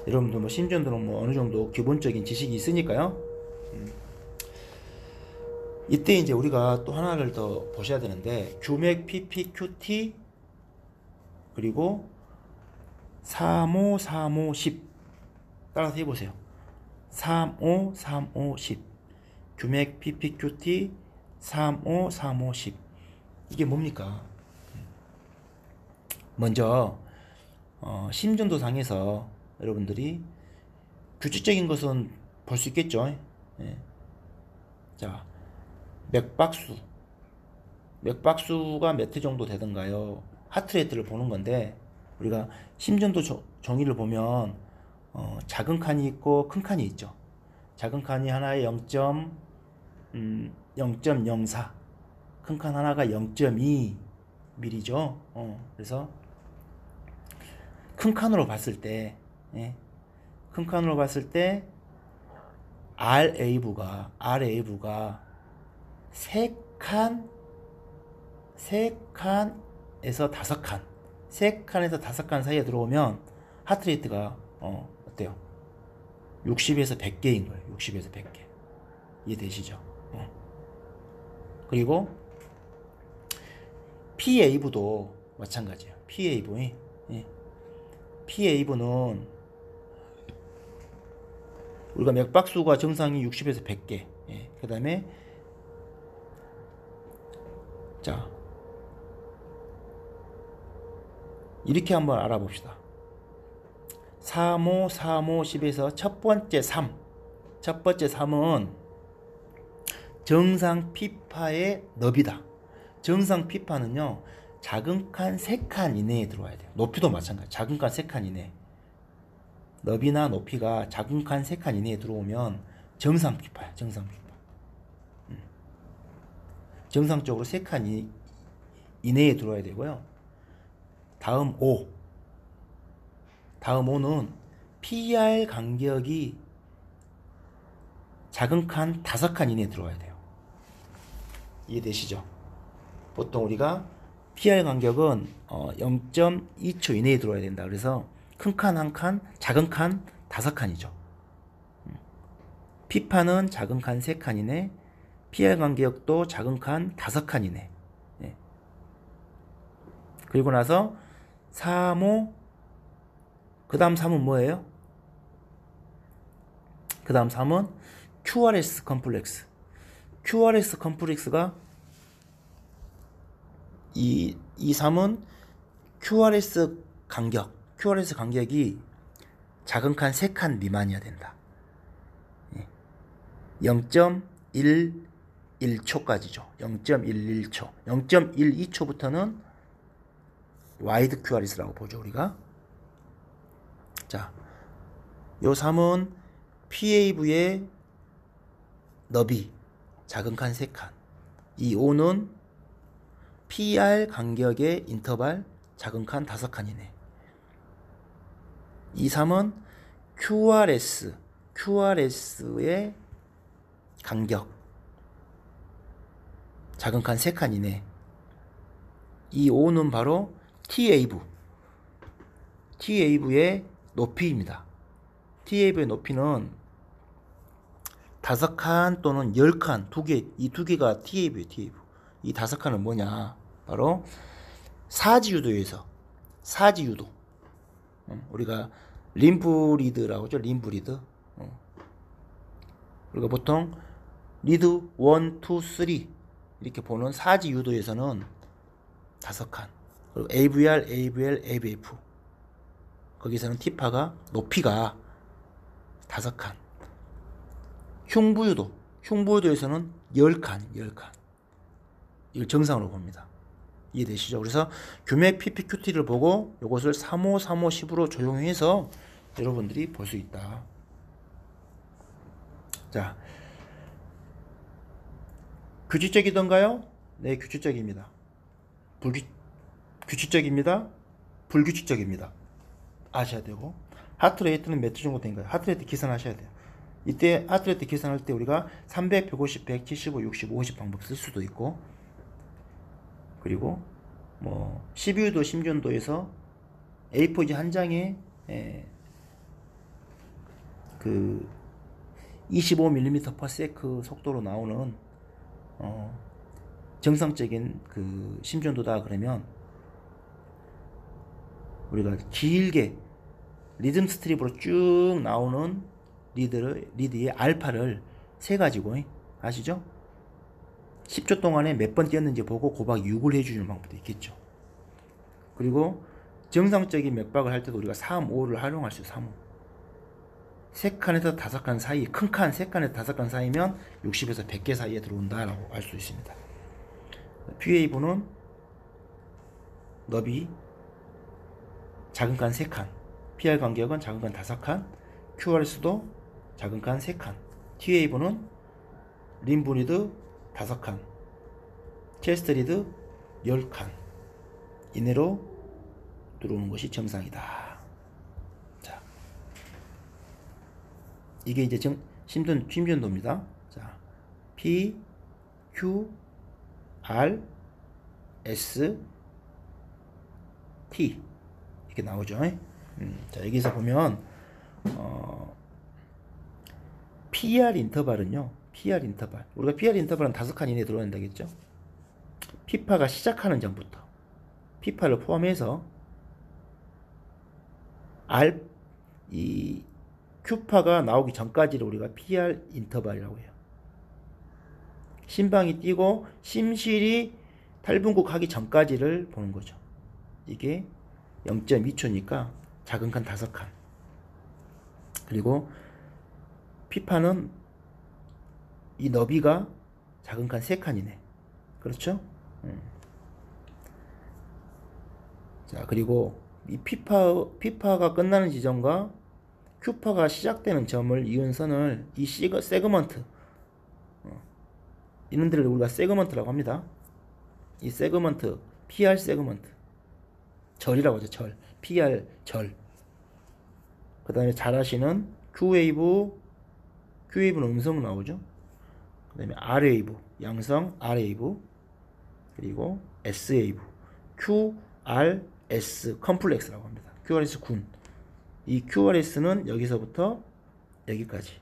여러분들 뭐 심전도는 뭐 어느 정도 기본적인 지식이 있으니까요. 이때 이제 우리가 또 하나를 더 보셔야 되는데, 규맥 PPQT 그리고 35, 35, 10 따라서 해보세요. 35, 35, 10 규맥 PPQT 35, 35, 10 이게 뭡니까? 먼저 심전도상에서 여러분들이 규칙적인 것은 볼 수 있겠죠. 예. 자, 맥박수가 몇 회 정도 되던가요? 하트레이트를 보는 건데, 우리가 심전도 종이를 보면 작은 칸이 있고 큰 칸이 있죠. 작은 칸이 하나에 0.04, 큰 칸 하나가 0.2mm죠. 그래서 큰 칸으로 봤을 때, 예, 큰 칸으로 봤을 때 RAV가 3칸에서 5칸, 3칸에서 5칸 사이에 들어오면 하트레이트가 어때요? 60에서 100개인 거예요. 60에서 100개. 이해되시죠? 그리고 P웨이브도 마찬가지예요. P웨이브는 우리가 맥박수가 정상이 60에서 100개. 예. 그 다음에 자, 이렇게 한번 알아봅시다. 35, 35, 10에서 첫 번째 3은 정상 피파의 너비다. 정상 피파는요, 작은 칸 3칸 이내에 들어와야 돼요. 높이도 마찬가지. 작은 칸 3칸 이내. 너비나 높이가 작은 칸 3칸 이내에 들어오면 정상 피파야. 정상 피파. 정상적으로 3칸 이내에 들어와야 되고요. 다음 다음 O는 PR 간격이 작은 칸 5칸 이내에 들어와야 돼요. 이해되시죠? 보통 우리가 PR 간격은 0.2초 이내에 들어와야 된다. 그래서 큰 칸 1칸, 작은 칸 5칸이죠. P판은 작은 칸 3칸 이내, PR 간격도 작은 칸 5칸 이내. 예. 그리고 나서 3호, 그 다음 3은 뭐예요? 그 다음 3은 QRS 컴플렉스. QRS 컴플렉스가 이 3은 QRS 간격이 작은 칸 3칸 미만이어야 된다. 0.11초까지죠. 0.11초. 0.12초부터는 와이드 QRS라고 보죠, 우리가. 자, 요 3은 PAV의 너비 작은 칸 3칸. 이 5는 PR 간격의 인터벌 작은 칸 5칸 이내. 이 3은 QRS의 간격 작은 칸 3칸 이내. 이 5는 바로 TAV의 높이입니다. TAV의 높이는 5칸 또는 10칸, 이 두 개가 TAV예요, TAV. 이 5칸은 뭐냐? 바로 사지유도에서, 사지유도. 우리가 림프리드라고 하죠, 림프리드. 우리가 보통 리드 1, 2, 3 이렇게 보는 사지유도에서는 5칸. 그리고 AVR, AVL, AVF. 거기서는 T파가, 높이가 5칸. 흉부유도에서는 10칸. 이걸 정상으로 봅니다. 이해되시죠? 그래서 규맥 PPQT를 보고 이것을 3호, 3호, 10으로 조용해서 여러분들이 볼 수 있다. 자, 규칙적이던가요? 네, 규칙적입니다. 규칙적입니다. 불규칙적입니다. 아셔야 되고, 하트레이트는 몇 주 정도 된가요? 하트레이트 계산하셔야 돼요. 이때 하트레이트 계산할 때 우리가 300, 150, 100, 75, 60, 50 방법 쓸 수도 있고, 그리고 뭐 12유도, 10전도에서 A4지 한 장에 그 25mm/s 속도로 나오는 정상적인 그 심전도다 그러면 우리가 길게 리듬 스트립으로 쭉 나오는 리드의 알파를 세가지고 아시죠? 10초 동안에 몇 번 뛰었는지 보고 곱하기 6을 해주는 방법도 있겠죠. 그리고 정상적인 맥박을 할 때도 우리가 3, 5를 활용할 수 있어요. 3, 5. 3칸에서 5칸 사이, 큰 칸 3칸에서 5칸 사이면 60에서 100개 사이에 들어온다라고 알 수 있습니다. PAV는 너비 작은 칸 3칸, PR 간격은 작은 칸 5칸, QRS도 작은 칸 3칸, TAV는 림브리드 5칸, 체스트리드 10칸 이내로 들어오는 것이 정상이다. 자, 이게 이제 심전도입니다. 자, P, Q, R, S, T 이렇게 나오죠. 자, 여기서 보면 PR 인터벌은요. PR 인터벌. 우리가 PR 인터벌은 5칸 이내에 들어야 된다겠죠. P파가 시작하는 전부터 P파를 포함해서 이 Q파가 나오기 전까지를 우리가 PR 인터벌이라고 해요. 심방이 뛰고 심실이 탈분국 하기 전까지를 보는 거죠. 이게 0.2초니까 작은 칸 5칸. 그리고 P파는 이 너비가 작은 칸 3칸이네. 그렇죠? 자, 그리고 이 P파가 끝나는 지점과 Q파가 시작되는 점을 이은 선을 이 세그먼트 이런 데를 우리가 세그먼트라고 합니다. 이 세그먼트 PR 세그먼트 절이라고 하죠. 절 PR 절 그 다음에 잘 아시는 Q웨이브는 음성 나오죠. 그 다음에 R웨이브, 양성 R웨이브, 그리고 S웨이브, QRS 컴플렉스라고 합니다. QRS 군. 이 QRS는 여기서부터 여기까지.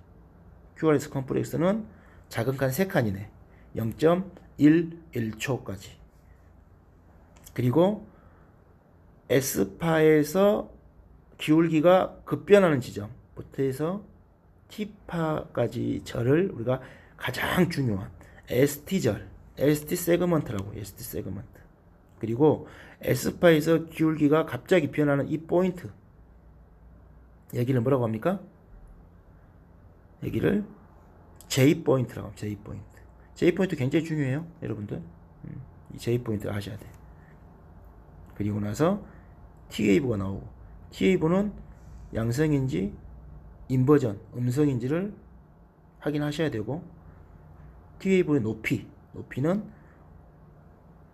QRS 컴플렉스는 작은 칸 3칸이네. 0.11초까지. 그리고 S파에서 기울기가 급변하는 지점부터 해서 T파까지 절을 우리가 가장 중요한 ST절, ST 세그먼트라고 해요. ST 세그먼트. 그리고 S파에서 기울기가 갑자기 변하는 이 포인트, 여기를 뭐라고 합니까? 여기를 J포인트라고 합니다. J포인트. J포인트 굉장히 중요해요, 여러분들. 이 J포인트 아셔야 돼. 그리고 나서 T웨이브가 나오고, T웨이브는 양성인지 인버전, 음성인지를 확인하셔야 되고, T웨이브의 높이는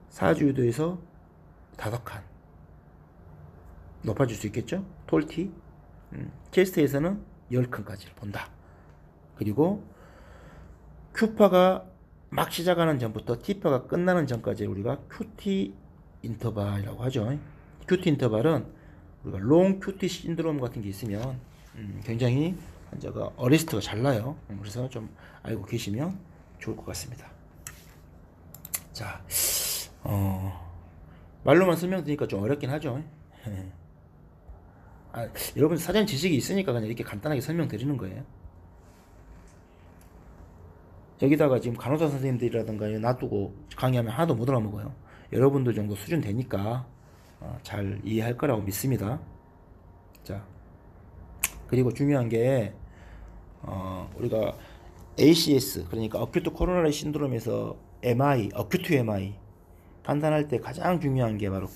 4주유도에서 5칸 높아질 수 있겠죠? 톨티. 체스트에서는 10칸까지를 본다. 그리고 Q파가 막 시작하는 전부터 T파가 끝나는 전까지 우리가 QT 인터벌이라고 하죠. QT 인터벌은 우리가 롱 QT 신드롬 같은 게 있으면 굉장히 환자가 어레스트가 잘 나요. 그래서 좀 알고 계시면 좋을 것 같습니다. 자, 말로만 설명드리니까 좀 어렵긴 하죠. 여러분 사전 지식이 있으니까 그냥 이렇게 간단하게 설명드리는 거예요. 여기다가 지금 간호사 선생님들이라든가 놔두고 강의하면 하나도 못 알아먹어요. 여러분들 정도 수준 되니까 잘 이해할 거라고 믿습니다. 자, 그리고 중요한 게 우리가 ACS, 그러니까 어큐트 코로나리 신드롬에서 MI, 어큐트 MI 판단할 때 가장 중요한 게 바로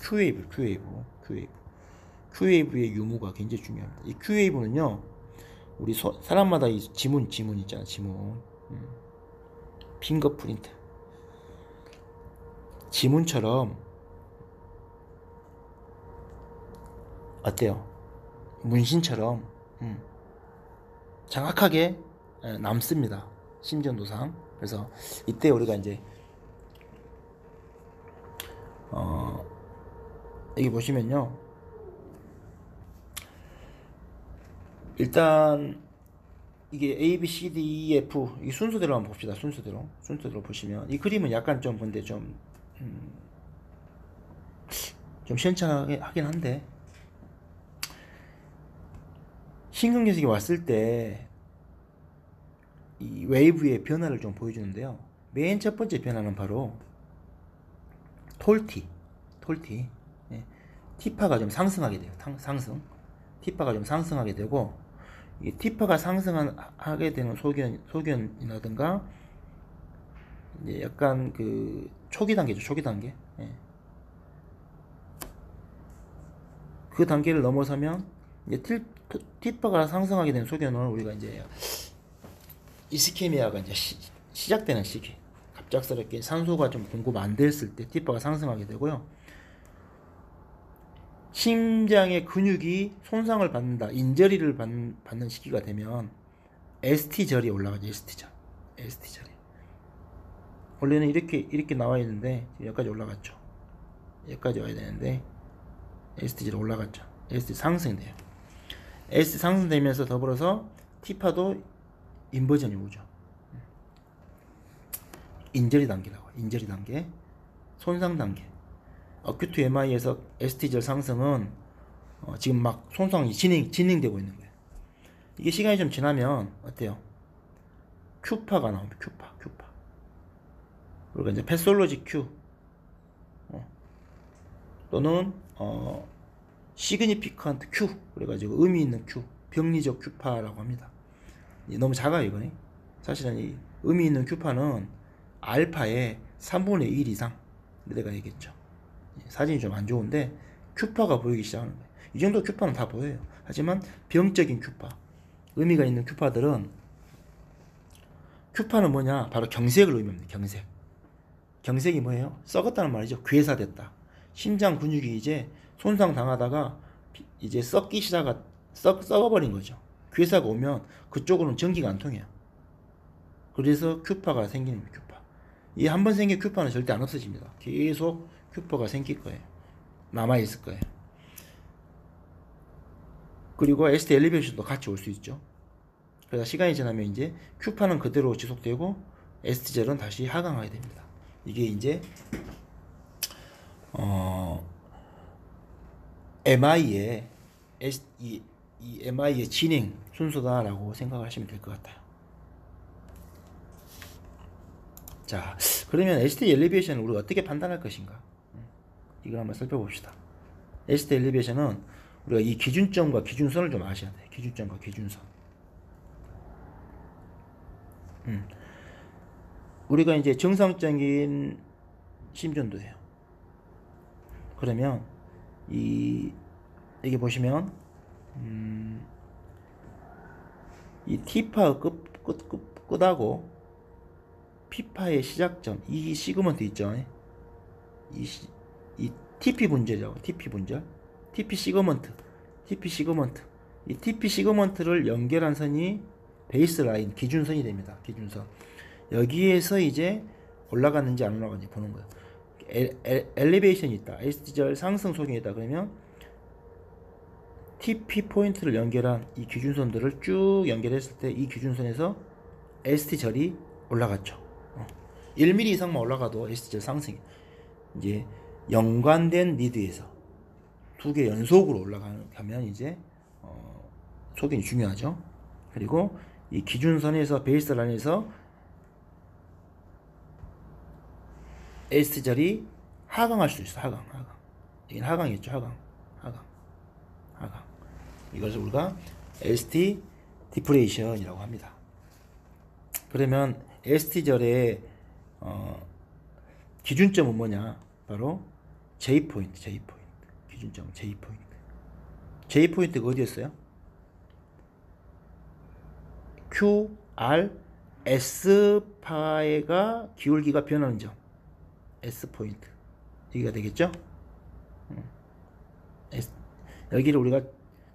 Q웨이브의 유무가 굉장히 중요합니다. 이 Q웨이브는요, 우리 사람마다 이 지문 있잖아, 지문. 핑거프린트. 지문처럼, 어때요? 문신처럼, 정확하게 남습니다. 심전도상. 그래서 이때 우리가 이제, 여기 보시면요, 일단 이게 A, B, C, D, E, F 이 순서대로 한번 봅시다. 순서대로 보시면 이 그림은 약간 좀 근데 좀 시원찮게 하긴 한데, 신경계색이 왔을 때 이 웨이브의 변화를 좀 보여주는데요. 맨 첫 번째 변화는 바로 톨티. 예. T파가 좀 상승하게 돼요. T파가 좀 상승하게 되고, 이 T파가 상승하게 되는 소견이라든가 이제 약간 그 초기 단계죠. 초기 단계. 예. 그 단계를 넘어서면 이제 T파가 상승하게 되는 소견은 우리가 이제 이스케미아가 이제 시작되는 시기. 갑작스럽게 산소가 좀 공급 안 됐을 때 T파가 상승하게 되고요. 심장의 근육이 손상을 받는다, 인저리를 받는 시기가 되면 ST절이 올라가죠. ST절이 원래는 이렇게 나와 있는데 여기까지 올라갔죠. 여기까지 와야 되는데 ST절이 올라갔죠. ST 상승돼요. ST 상승되면서 더불어서 T파도 인버전이 오죠. 인저리 단계라고. 인저리 단계, 손상 단계. 어큐트 MI에서 ST절 상승은 지금 막 손상이 진행되고 있는 거예요. 이게 시간이 좀 지나면 어때요? Q파가 나옵니다. Q파. 그리고 이제 패솔로지 Q 또는 시그니피컨트 Q, 그래가지고 의미 있는 Q, 병리적 Q파라고 합니다. 너무 작아요, 이거는. 사실은 이 의미 있는 Q파는 알파의 3분의 1 이상 내려가야겠죠. 사진이 좀 안 좋은데 Q파가 보이기 시작하는 거예요. 이 정도 Q파는 다 보여요. 하지만 병적인 Q파, 의미가 있는 Q파들은, Q파는 뭐냐? 바로 경색을 의미합니다. 경색이 뭐예요? 썩었다는 말이죠. 괴사됐다. 심장 근육이 이제 손상 당하다가 이제 썩기 썩어버린 거죠. 괴사가 오면 그쪽으로는 전기가 안 통해요. 그래서 큐파가 생기는 거예요. 큐파. 이 한 번 생긴 큐파는 절대 안 없어집니다. 계속 큐파가 생길 거예요. 남아있을 거예요. 그리고 ST 엘리베이션도 같이 올 수 있죠. 그래서 시간이 지나면 이제 큐파는 그대로 지속되고 ST젤은 다시 하강하게 됩니다. 이게 이제 MI의 이 MI의 진행 순서다라고 생각하시면 될 것 같아요. 자, 그러면 ST 엘리베이션을 우리가 어떻게 판단할 것인가? 이걸 한번 살펴봅시다. ST 엘리베이션은 우리가 이 기준점과 기준선을 좀 아셔야 돼요. 기준점과 기준선. 우리가 이제 정상적인 심전도예요. 그러면 여기 보시면 이 T파 끝하고 P파의 시작점, 이 시그먼트 있죠. 이 TP 분절이라고, TP 분절, TP 시그먼트. 이 TP 시그먼트를 연결한 선이 베이스 라인, 기준선이 됩니다. 기준선. 여기에서 이제 올라갔는지 안 올라갔는지 보는 거예요. 엘리베이션이 있다. ST절 상승 소경이 있다. 그러면 TP 포인트를 연결한 이 기준선들을 쭉 연결했을 때 이 기준선에서 ST절이 올라갔죠. 1mm 이상만 올라가도 ST절 상승이. 이제 연관된 리드에서 두 개 연속으로 올라가면 이제 소경이 중요하죠. 그리고 이 기준선에서 베이스 라인에서 ST절이 하강할 수 있어. 하강. 이건 하강이겠죠. 하강. 이것을 우리가 ST 디프레이션이라고 합니다. 그러면 ST절의 기준점은 뭐냐? 바로 J포인트. 기준점 J포인트. J포인트가 어디였어요? Q, R, S파가 기울기가 변하는 점. S포인트. 여기가 되겠죠? 여기를 우리가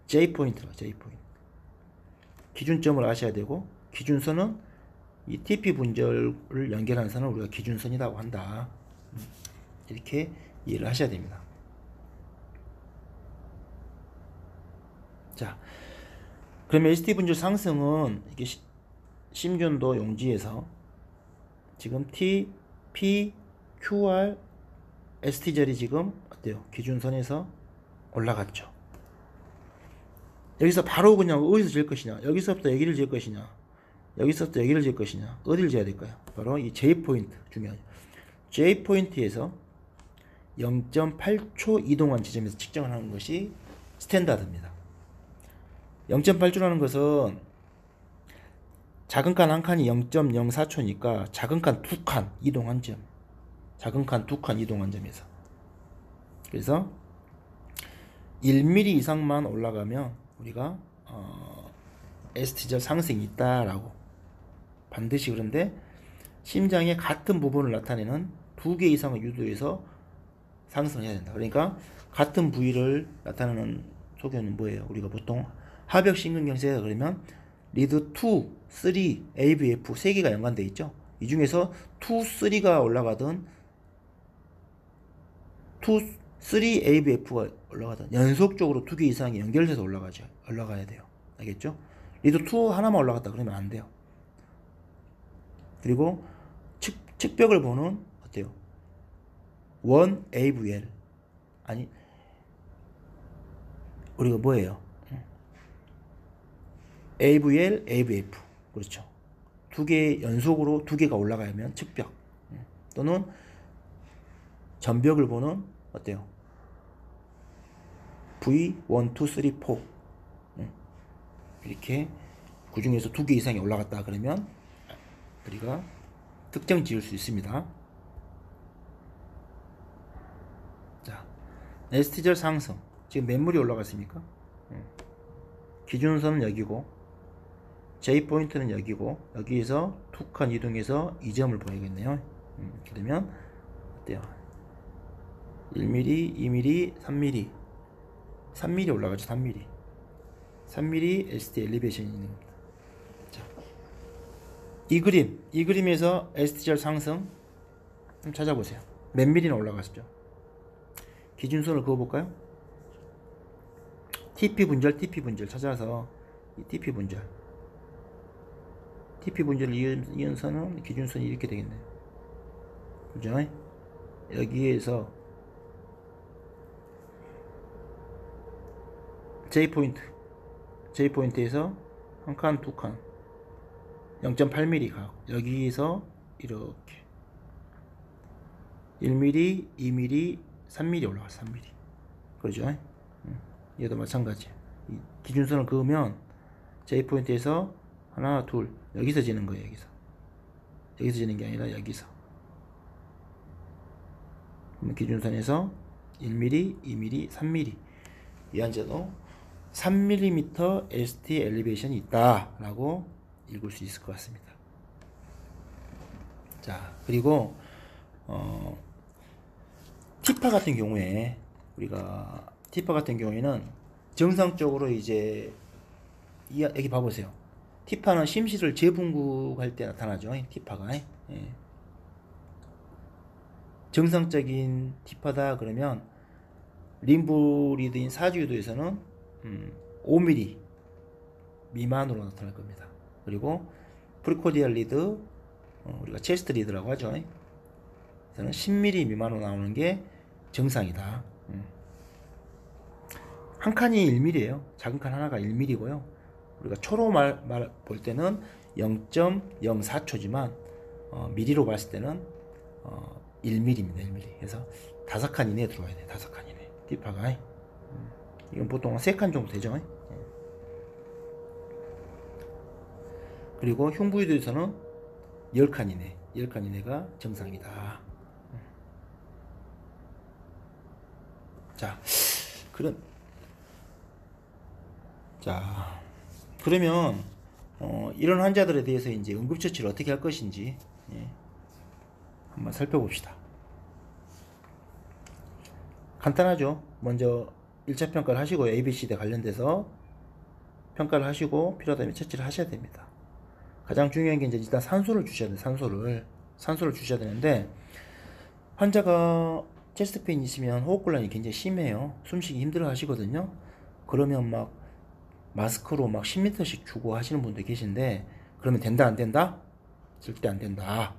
J포인트로, J포인트. 기준점을 아셔야 되고, 기준선은 이 TP 분절을 연결하는 선을 우리가 기준선이라고 한다. 이렇게 이해를 하셔야 됩니다. 자, 그러면 ST 분절 상승은 이게 심전도 용지에서 지금 T, P, QR, ST절이 지금 어때요? 기준선에서 올라갔죠. 여기서 바로 그냥 어디서 질 것이냐? 여기서부터 여기를 질 것이냐? 여기서부터 여기를 질 것이냐? 어디를 재야 될까요? 바로 이 J포인트 중요하죠. J포인트에서 0.8초 이동한 지점에서 측정을 하는 것이 스탠다드입니다. 0.8초라는 것은 작은 칸 한 칸이 0.04초니까 작은 칸 두 칸 이동한 점. 작은 칸 두 칸 이동한 점에서. 그래서 1mm 이상만 올라가면 우리가 ST절 상승이 있다라고 반드시. 그런데 심장의 같은 부분을 나타내는 두 개 이상의 유도에서 상승을 해야 된다. 그러니까 같은 부위를 나타내는 소견은 뭐예요? 우리가 보통 하벽심근경색이라 그러면 리드 2, 3, AVF 세 개가 연관되어 있죠. 이 중에서 2, 3가 올라가든 2, 3 AVF가 올라가든 연속적으로 두 개 이상이 연결돼서 올라가야 돼요. 알겠죠? 리드 2 하나만 올라갔다 그러면 안 돼요. 그리고 측벽을 보는 어때요? 1 AVL 아니 우리가 뭐예요? AVL, AVF 그렇죠. 두 개 연속으로 두 개가 올라가면 측벽 또는 전벽을 보는 어때요? V 1, 2, 3, 4 이렇게 그 중에서 두 개 이상이 올라갔다 그러면 우리가 특정 지을 수 있습니다. 자, ST절 상승 지금 맨물이 올라갔습니까? 기준선은 여기고 J포인트는 여기고 여기에서 두 칸 이동해서 이 점을 보내겠네요. 그러면 어때요? 1mm, 2mm, 3mm 3mm 올라가죠. 3mm 3mm ST 엘리베이션이 있는 겁니다. 자, 이 그림에서 STR 상승 좀 찾아보세요. 몇 mm나 올라갔죠? 기준선을 그어볼까요? TP 분절 찾아서 이 TP 분절을 이은 선은 기준선이 이렇게 되겠네요. 그죠? 여기에서 J포인트에서 한 칸, 두 칸 0.8mm 각 여기에서 이렇게 1mm, 2mm, 3mm 올라가서 3mm 그러죠? 얘도 마찬가지. 기준선을 그으면 J포인트에서 하나, 둘 여기서 지는 거예요. 여기서 지는 게 아니라 여기서. 기준선에서 1mm, 2mm, 3mm 이 한자도 3mm ST 엘리베이션이 있다 라고 읽을 수 있을 것 같습니다. 자, 그리고 티파 같은 경우에 는 정상적으로 이제 여기 봐보세요. 티파는 심실을 재분국할 때 나타나죠. 티파가. 예. 정상적인 티파다 그러면 림브리드인 사주유도에서는 5mm 미만으로 나타날 겁니다. 그리고 프리코디알 리드, 우리가 체스트 리드라고 하죠. 저는 10mm 미만으로 나오는 게 정상이다. 한 칸이 1mm예요. 작은 칸 하나가 1mm고요. 우리가 초로 볼 때는 0.04초지만 미리로 봤을 때는 1mm입니다. 1mm. 그래서 5칸 이내에 들어와야 돼. 5칸 이내. 티파가. 이건 보통 3칸 정도 되죠. 그리고 흉부유도에서는 10칸 이내. 10칸 이내가 정상이다. 자, 그러면 이런 환자들에 대해서 이제 응급처치를 어떻게 할 것인지 한번 살펴봅시다. 간단하죠. 먼저 1차 평가를 하시고 ABCD 관련돼서 평가를 하시고 필요하다면 처치를 하셔야 됩니다. 가장 중요한 게 이제 일단 산소를 주셔야 돼요. 산소를 주셔야 되는데 환자가 체스트 페인이 있으면 호흡곤란이 굉장히 심해요. 숨쉬기 힘들어 하시거든요. 그러면 막 마스크로 막 10m씩 주고 하시는 분들 계신데 그러면 된다 안 된다? 절대 안 된다.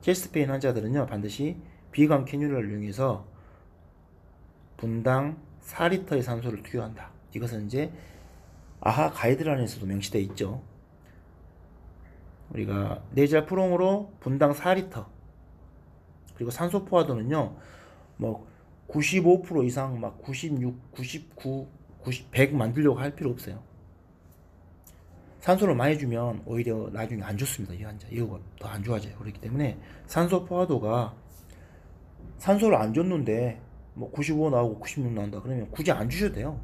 체스트 페인 환자들은요 반드시 비강 캐뉼라를 이용해서 분당 4리터의 산소를 투여한다. 이것은 이제 아하 가이드라인에서도 명시되어 있죠. 우리가 네잘 프롱으로 분당 4리터 그리고 산소 포화도는요 뭐 95% 이상 막 96, 99, 90, 100 만들려고 할 필요 없어요. 산소를 많이 주면 오히려 나중에 안 좋습니다. 이 환자 이거가 더 안 좋아져요. 그렇기 때문에 산소 포화도가 산소를 안 줬는데 뭐 95 나오고 96 나온다 그러면 굳이 안 주셔도 돼요.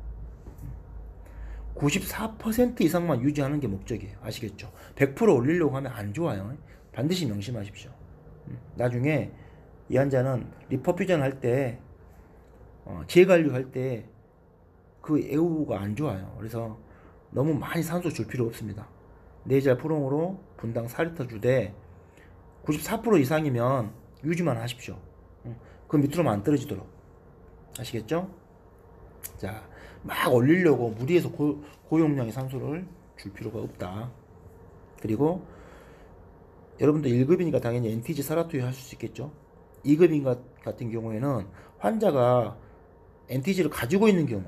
94% 이상만 유지하는 게 목적이에요. 아시겠죠? 100% 올리려고 하면 안 좋아요. 반드시 명심하십시오. 나중에 이 환자는 리퍼퓨전 할 때 재관류 할 때 그 애우가 안 좋아요. 그래서 너무 많이 산소 줄 필요 없습니다. 네잘 프롱으로 분당 4리터 주되 94% 이상이면 유지만 하십시오. 그 밑으로만 안 떨어지도록. 아시겠죠? 자, 막 올리려고 무리해서 고용량의 산소를 줄 필요가 없다. 그리고 여러분들 1급이니까 당연히 NTG 사라투유 하실 수 있겠죠. 2급인 같은 경우에는 환자가 NTG를 가지고 있는 경우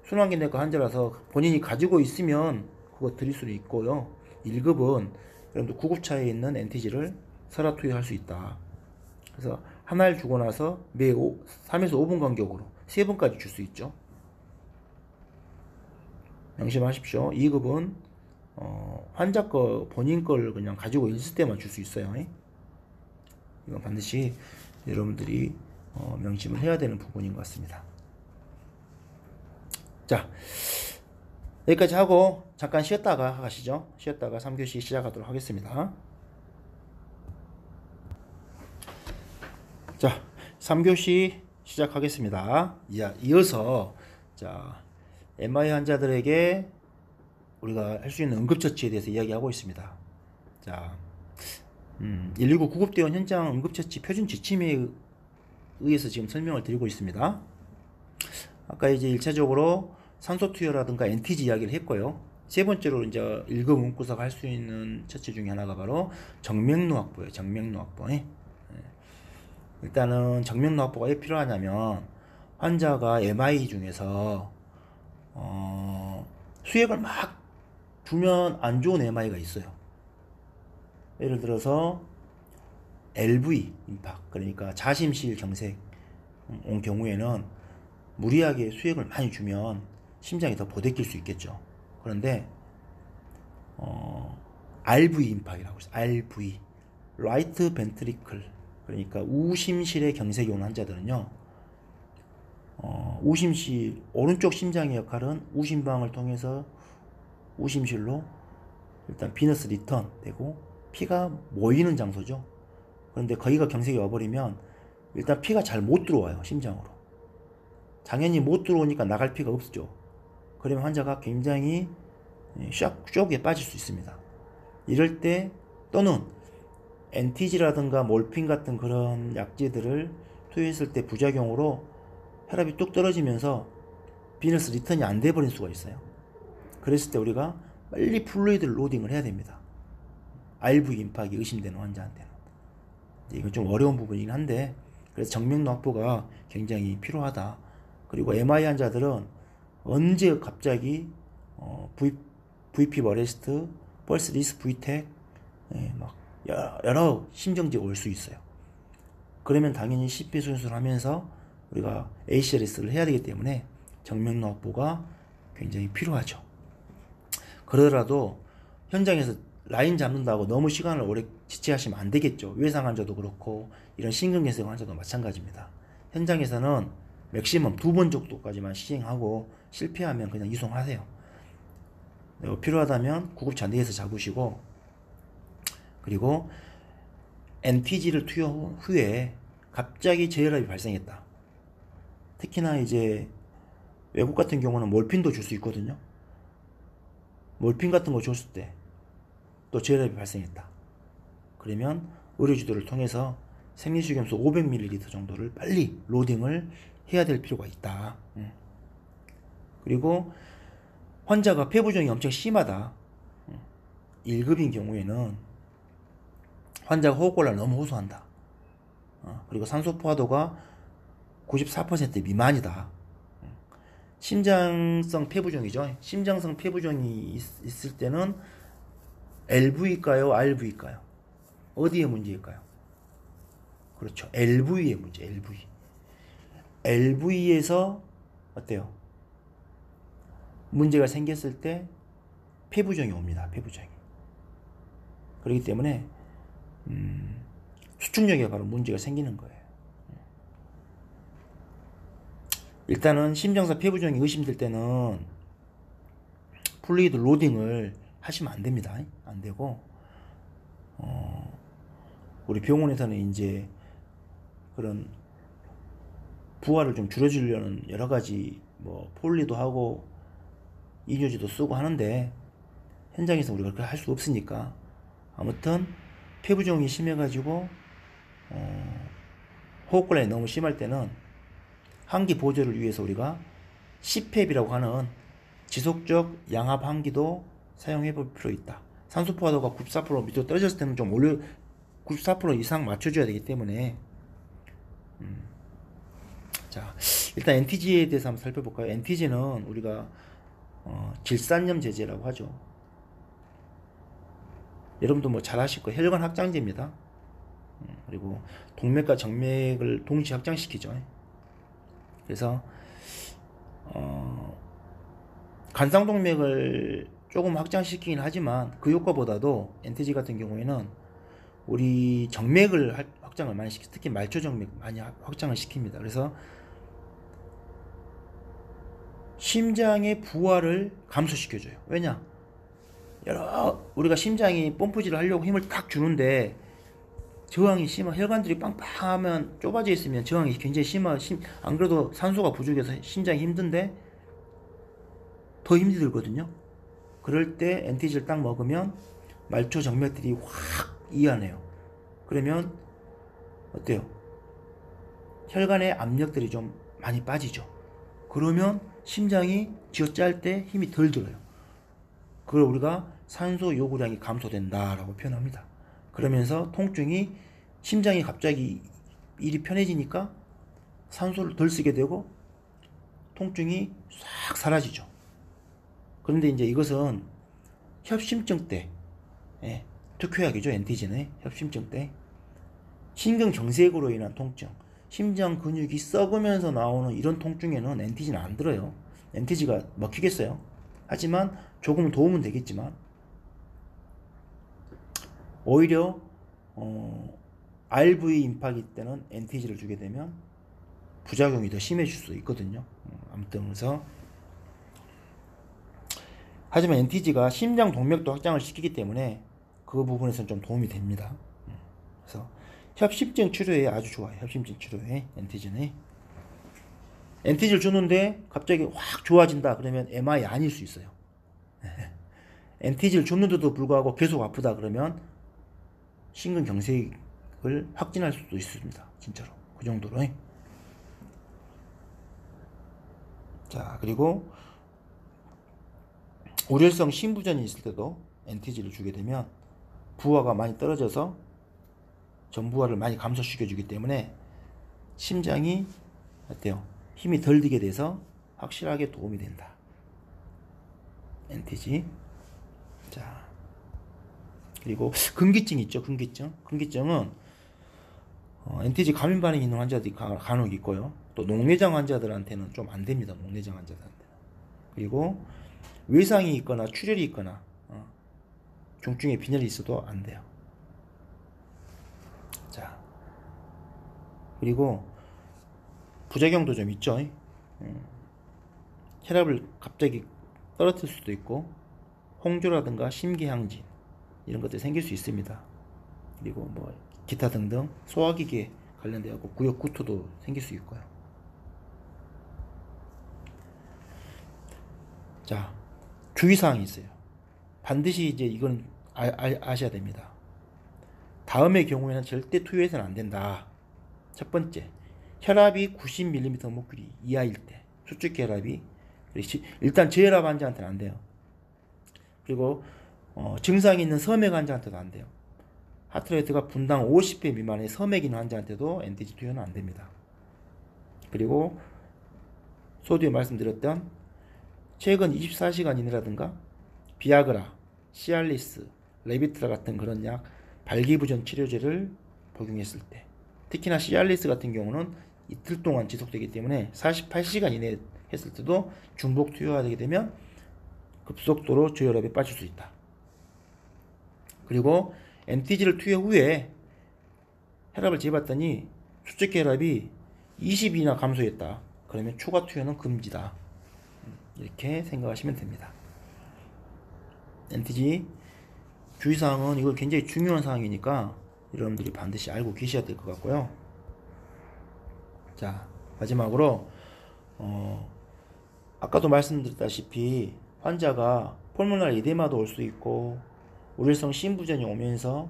순환기내과 환자라서 본인이 가지고 있으면 그거 드릴 수도 있고요. 1급은 여러분들 구급차에 있는 NTG를 사라투유 할 수 있다. 그래서 하나를 주고 나서 매 3에서 5분 간격으로 3번까지 줄 수 있죠. 명심하십시오. 2급은 환자 거 본인 걸 그냥 가지고 있을 때만 줄 수 있어요. 이건 반드시 여러분들이 명심을 해야 되는 부분인 것 같습니다. 자, 여기까지 하고 잠깐 쉬었다가 가시죠. 쉬었다가 3교시 시작하도록 하겠습니다. 자, 3교시 시작하겠습니다. 이어서 자 MI 환자들에게 우리가 할 수 있는 응급처치에 대해서 이야기하고 있습니다. 자, 119 구급대원 현장 응급처치 표준 지침에 의해서 지금 설명을 드리고 있습니다. 아까 이제 1차적으로 산소 투여라든가 NTG 이야기를 했고요. 세 번째로 이제 1급 응급구석 할 수 있는 처치 중에 하나가 바로 정맥류 확보예요. 정맥류 확보. 일단은 정맥류 확보가 왜 필요하냐면 환자가 MI 중에서 수액을 막 주면 안 좋은 MI가 있어요. 예를 들어서 LV 임팍, 그러니까 자심실 경색 온 경우에는 무리하게 수액을 많이 주면 심장이 더 보대낄 수 있겠죠. 그런데 RV 임팍이라고 있어요. RV, 라이트 벤트리클, 그러니까 우심실에 경색이 오는 환자들은요, 우심실 오른쪽 심장의 역할은 우심방을 통해서 우심실로 일단 비너스 리턴 되고 피가 모이는 장소죠. 그런데 거기가 경색이 와버리면 일단 피가 잘 못 들어와요. 심장으로. 당연히 못 들어오니까 나갈 피가 없죠. 그러면 환자가 굉장히 쇼크에 빠질 수 있습니다. 이럴 때 또는 NTG라든가 몰핀 같은 그런 약제들을 투여했을 때 부작용으로 혈압이 뚝 떨어지면서 비너스 리턴이 안 돼버릴 수가 있어요. 그랬을 때 우리가 빨리 플루이드를 로딩을 해야 됩니다. RV 임팍이 의심되는 환자한테는. 이건 좀 어려운 부분이긴 한데, 그래서 정맥류 확보가 굉장히 필요하다. 그리고 MI 환자들은 언제 갑자기 VP 버레스트, 펄스 리스 V텍, 막 여러 심정지가 올 수 있어요. 그러면 당연히 심폐소생술을 하면서 우리가 ACLS를 해야 되기 때문에 정맥류 확보가 굉장히 필요하죠. 그러더라도 현장에서 라인 잡는다고 너무 시간을 오래 지체하시면 안 되겠죠. 외상 환자도 그렇고 이런 심근경색 환자도 마찬가지입니다. 현장에서는 맥시멈 2번 정도까지만 시행하고 실패하면 그냥 이송하세요. 필요하다면 구급차 내에서 잡으시고, 그리고 NTG를 투여 후에 갑자기 저혈압이 발생했다. 특히나 이제 외국 같은 경우는 몰핀도 줄 수 있거든요. 몰핀 같은 거 줬을 때 또 저혈압이 발생했다. 그러면 의료지도를 통해서 생리수경수 500ml 정도를 빨리 로딩을 해야 될 필요가 있다. 그리고 환자가 폐부종이 엄청 심하다. 1급인 경우에는 환자가 호흡곤란을 너무 호소한다. 그리고 산소 포화도가 94% 미만이다. 심장성 폐부종이죠. 심장성 폐부종이 있을 때는 LV일까요? RV일까요? 어디에 문제일까요? 그렇죠. LV의 문제, LV. LV에서 어때요? 문제가 생겼을 때 폐부종이 옵니다. 폐부종이. 그렇기 때문에 수축력에 바로 문제가 생기는 거예요. 일단은 심장성 폐부종이 의심될 때는 플루이드 로딩을 하시면 안 됩니다. 안 되고, 우리 병원에서는 이제 그런 부하를 좀 줄여주려는 여러 가지 뭐 폴리도 하고 이뇨지도 쓰고 하는데, 현장에서 우리가 그렇게 할 수 없으니까, 아무튼 폐부종이 심해가지고 호흡곤란이 너무 심할 때는 항기 보조를 위해서 우리가 CPAP이라고 하는 지속적 양압 항기도 사용해 볼 필요 있다. 산소 포화도가 94% 밑으로 떨어졌을 때는 좀 올려 94% 이상 맞춰줘야 되기 때문에. 자, 일단 NTG에 대해서 한번 살펴볼까요? NTG는 우리가 질산염 제제라고 하죠. 여러분도 뭐 잘 아실 거예요. 혈관 확장제입니다. 그리고 동맥과 정맥을 동시에 확장시키죠. 그래서 간상동맥을 조금 확장시키긴 하지만 그 효과보다도 NTG 같은 경우에는 우리 정맥을 확장을 많이 시키, 특히 말초정맥 많이 확장을 시킵니다. 그래서 심장의 부하를 감소시켜줘요. 왜냐? 우리가 심장이 펌프질을 하려고 힘을 딱 주는데 저항이 심한, 혈관들이 빵빵하면 좁아져 있으면 저항이 굉장히 안 그래도 산소가 부족해서 심장이 힘든데 더 힘이 들거든요. 그럴 때 NTG를 딱 먹으면 말초 정맥들이 확 이완해요. 그러면 어때요? 혈관의 압력들이 좀 많이 빠지죠. 그러면 심장이 쥐어짤 때 힘이 덜 들어요. 그걸 우리가 산소 요구량이 감소된다라고 표현합니다. 그러면서 통증이 심장이 갑자기 일이 편해지니까 산소를 덜 쓰게 되고 통증이 싹 사라지죠. 그런데 이제 이것은 협심증 때, 특효약이죠. NTG는 협심증 때 신경경색으로 인한 통증, 심장 근육이 썩으면서 나오는 이런 통증에는 NTG는 안 들어요. NTG가 먹히겠어요. 하지만 조금 도움은 되겠지만 오히려 RV 임파기 때는 NTG를 주게 되면 부작용이 더 심해질 수 있거든요. 아무튼 그래서 하지만 NTG가 심장 동맥도 확장을 시키기 때문에 그 부분에서는 좀 도움이 됩니다. 그래서 협심증 치료에 아주 좋아요. 협심증 치료에 NTG는. NTG를 주는데 갑자기 확 좋아진다 그러면 MI 아닐 수 있어요. NTG를 줬는데도 불구하고 계속 아프다 그러면 심근경색을 확진할 수도 있습니다. 진짜로. 그 정도로. 자, 그리고 우렬성 심부전이 있을 때도 NTG를 주게 되면 부하가 많이 떨어져서 전부하를 많이 감소시켜주기 때문에 심장이 어때요? 힘이 덜 들게 돼서 확실하게 도움이 된다. NTG. 자, 그리고 근기증 있죠. 근기증은 NTG 감염 반응이 있는 환자들이 간혹 있고요. 또 녹내장 환자들한테는 좀 안 됩니다. 녹내장 환자들한테는. 그리고 외상이 있거나 출혈이 있거나 중증의 빈혈이 있어도 안 돼요. 자, 그리고 부작용도 좀 있죠. 혈압을 갑자기 떨어뜨릴 수도 있고 홍조라든가 심계항진 이런 것들이 생길 수 있습니다. 그리고 뭐 기타 등등 소화기계 관련되어 구역 구토도 생길 수 있고요. 자, 주의사항이 있어요. 반드시 이제 이건 아셔야 됩니다. 다음의 경우에는 절대 투여해서는 안 된다. 첫 번째, 혈압이 90mm 목큐리 이하일 때, 수축기 혈압이 일단 저혈압 환자한테는 안 돼요. 그리고 증상이 있는 섬액 환자한테도 안 돼요. 하트레이트가 분당 50회 미만의 섬액 있는 환자한테도 NTG 투여는 안 됩니다. 그리고 소디오 말씀드렸던 최근 24시간 이내라든가 비아그라, 시알리스, 레비트라 같은 그런 약 발기부전 치료제를 복용했을 때, 특히나 시알리스 같은 경우는 이틀 동안 지속되기 때문에 48시간 이내에 했을 때도 중복 투여가 되게 되면 급속도로 저혈압에 빠질 수 있다. 그리고 NTG를 투여 후에 혈압을 재봤더니 수축기 혈압이 20이나 감소했다. 그러면 추가 투여는 금지다. 이렇게 생각하시면 됩니다. NTG 주의사항은 이거 굉장히 중요한 사항이니까 여러분들이 반드시 알고 계셔야 될 것 같고요. 자, 마지막으로 아까도 말씀드렸다시피 환자가 폴모널 에데마도 올 수 있고 우렬성 심부전이 오면서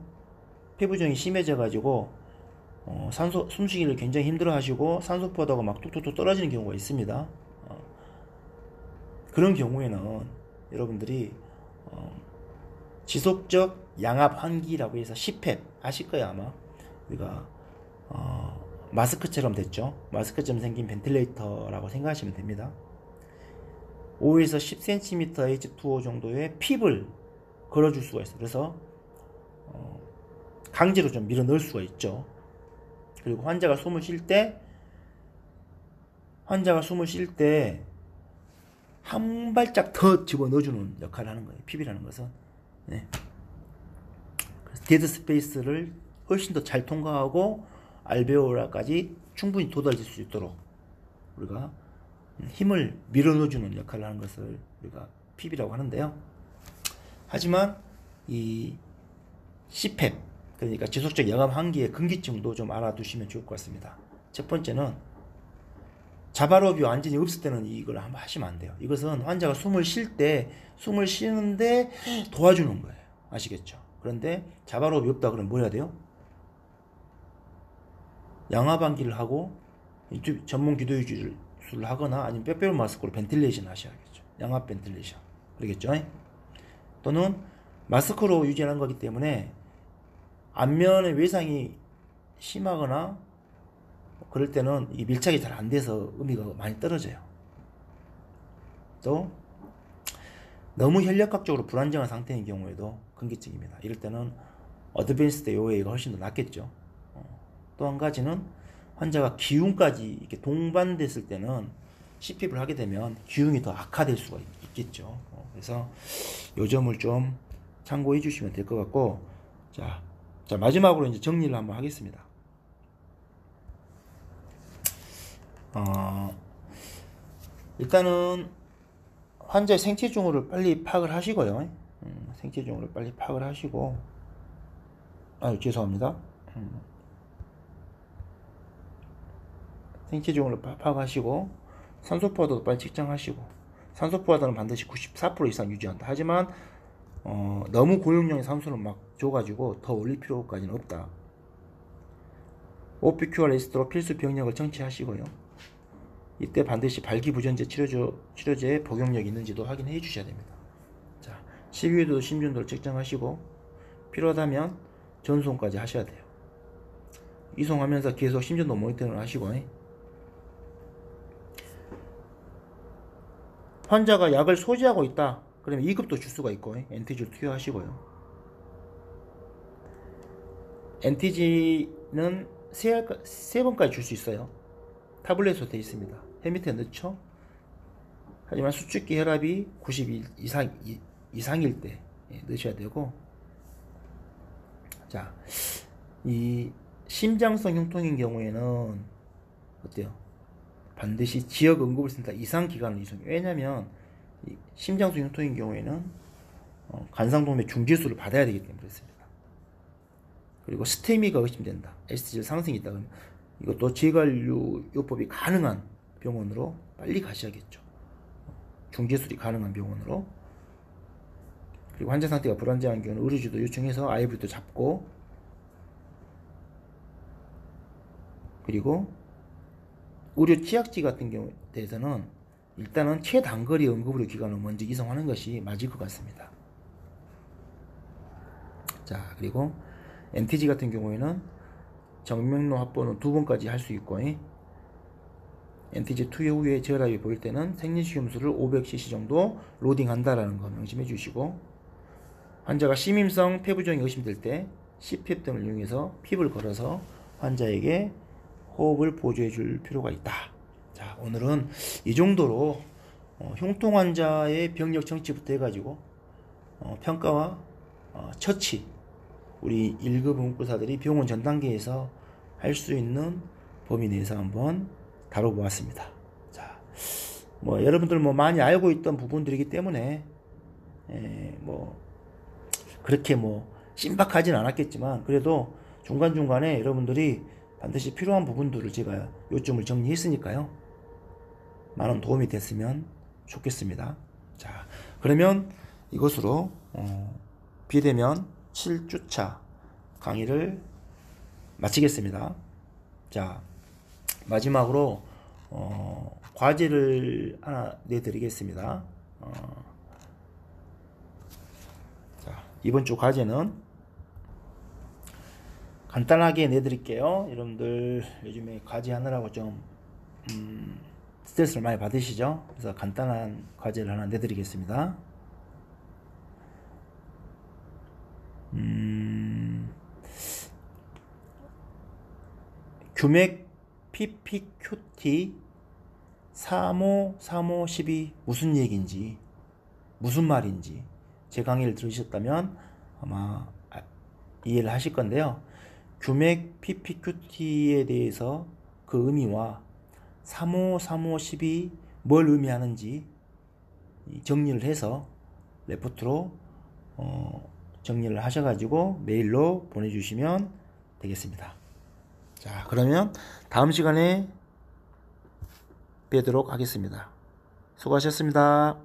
폐부종이 심해져 가지고 산소 숨쉬기를 굉장히 힘들어 하시고 산소 포도가 막 뚝뚝뚝 떨어지는 경우가 있습니다. 그런 경우에는 여러분들이 지속적 양압 환기라고 해서 CPAP 아실 거예요. 아마 우리가 마스크처럼 됐죠. 마스크처럼 생긴 벤틸레이터라고 생각하시면 됩니다. 5에서 10cm H2O 정도의 핍을 걸어줄 수가 있어요. 그래서 강제로 좀 밀어 넣을 수가 있죠. 그리고 환자가 숨을 쉴 때 한 발짝 더 집어넣어주는 역할을 하는 거예요. 핍이라는 것은. 네. 그래서 데드 스페이스를 훨씬 더 잘 통과하고 알베오라까지 충분히 도달할 수 있도록 우리가 힘을 밀어넣어주는 역할을 하는 것을 우리가 핍이라고 하는데요. 하지만 이 CPAP, 그러니까 지속적 양압 환기의 근기증도 좀 알아두시면 좋을 것 같습니다. 첫 번째는 자발호흡이 완전히 없을 때는 이걸 한번 하시면 안 돼요. 이것은 환자가 숨을 쉴 때 숨을 쉬는데 도와주는 거예요. 아시겠죠? 그런데 자발호흡이 없다 그러면 뭐 해야 돼요? 양압안기를 하고 전문 기도유지를 하거나 아니면 빼빼로 마스크로 벤틸레이션 하셔야겠죠. 양압 벤틸레이션. 그러겠죠? 또는 마스크로 유지하는 거기 때문에 안면의 외상이 심하거나 그럴 때는 이 밀착이 잘 안 돼서 의미가 많이 떨어져요. 또 너무 혈력학적으로 불안정한 상태인 경우에도 금기증입니다. 이럴 때는 어드밴스드 AOA가 훨씬 더 낫겠죠. 또 한 가지는 환자가 기흉까지 이렇게 동반됐을 때는 CPAP을 하게 되면 기흉이 더 악화될 수가 있겠죠. 그래서 이 점을 좀 참고해 주시면 될 것 같고, 자 마지막으로 이제 정리를 한번 하겠습니다. 일단은 환자의 생체 징후를 빨리 파악을 하시고요. 생체 징후를 빨리 파악을 하시고, 죄송합니다. 생체 징후를 파악하시고, 산소 포화도도 빨리 측정하시고, 산소 포화도는 반드시 94% 이상 유지한다. 하지만 너무 고용량의 산소를 막 줘가지고 더 올릴 필요까지는 없다. 오피큐어 레스트로 필수 병력을 정치하시고요. 이때 반드시 발기부전제 치료제의 복용력이 있는지도 확인해 주셔야 됩니다. 자, 식이유도 심준도를 측정하시고 필요하다면 전송까지 하셔야 돼요. 이송하면서 계속 심준도 모니터링을 하시고, 환자가 약을 소지하고 있다 그러면 2급도 줄 수가 있고 NTG를 투여하시고요. NTG는 3번까지 줄 수 있어요. 타블렛으로 되어 있습니다. 헬멧에 넣죠. 하지만 수축기 혈압이 90 이상일 때 넣으셔야 되고, 자, 이 심장성 흉통인 경우에는 어때요? 반드시 지역 응급센터 이상 기관을 이송해요. 왜냐하면 이 심장성 흉통인 경우에는 간상동맥 중지수를 받아야 되기 때문에 그렇습니다. 그리고 스테미가 의심된다. STL 상승이 있다 그러면 이것도 재관류요법이 가능한 병원으로 빨리 가셔야겠죠. 중지술이 가능한 병원으로. 그리고 환자 상태가 불안정한 경우는 의료주도 요청해서 IV도 잡고, 그리고 의료 취약지 같은 경우에 대해서는 일단은 최단거리 응급의료 기관으로 먼저 이송하는 것이 맞을 것 같습니다. 자, 그리고 NTG 같은 경우에는 정맥로 확보는 2번까지 할 수 있고, NTG 투여 후에 저혈압이 보일 때는 생리식염수를 500cc 정도 로딩한다라는 거 명심해 주시고, 환자가 심임성 폐부종이 의심될 때 CPAP 등을 이용해서 핍을 걸어서 환자에게 호흡을 보조해 줄 필요가 있다. 자, 오늘은 이 정도로 흉통 환자의 병력 정치부터 해가지고 평가와 처치, 우리 1급 응급사들이 병원 전 단계에서 할 수 있는 범위 내에서 한번 다뤄보았습니다. 자, 여러분들 많이 알고 있던 부분들이기 때문에 그렇게 신박하진 않았겠지만 그래도 중간중간에 여러분들이 반드시 필요한 부분들을 제가 요점을 정리했으니까요. 많은 도움이 됐으면 좋겠습니다. 자, 그러면 이것으로 비대면 7주차 강의를 마치겠습니다. 자, 마지막으로 과제를 하나 내드리겠습니다. 자, 이번 주 과제는 간단하게 내드릴게요. 여러분들 요즘에 과제하느라고 좀 스트레스를 많이 받으시죠? 그래서 간단한 과제를 하나 내드리겠습니다. 규맥 PPQT 3호 3호 12 무슨 얘기인지 무슨 말인지 제 강의를 들으셨다면 아마 이해를 하실 건데요. 규맥 PPQT에 대해서 그 의미와 3호 3호 12 뭘 의미하는지 정리를 해서 레포트로 정리를 하셔가지고 메일로 보내주시면 되겠습니다. 자, 그러면 다음 시간에 뵈도록 하겠습니다. 수고하셨습니다.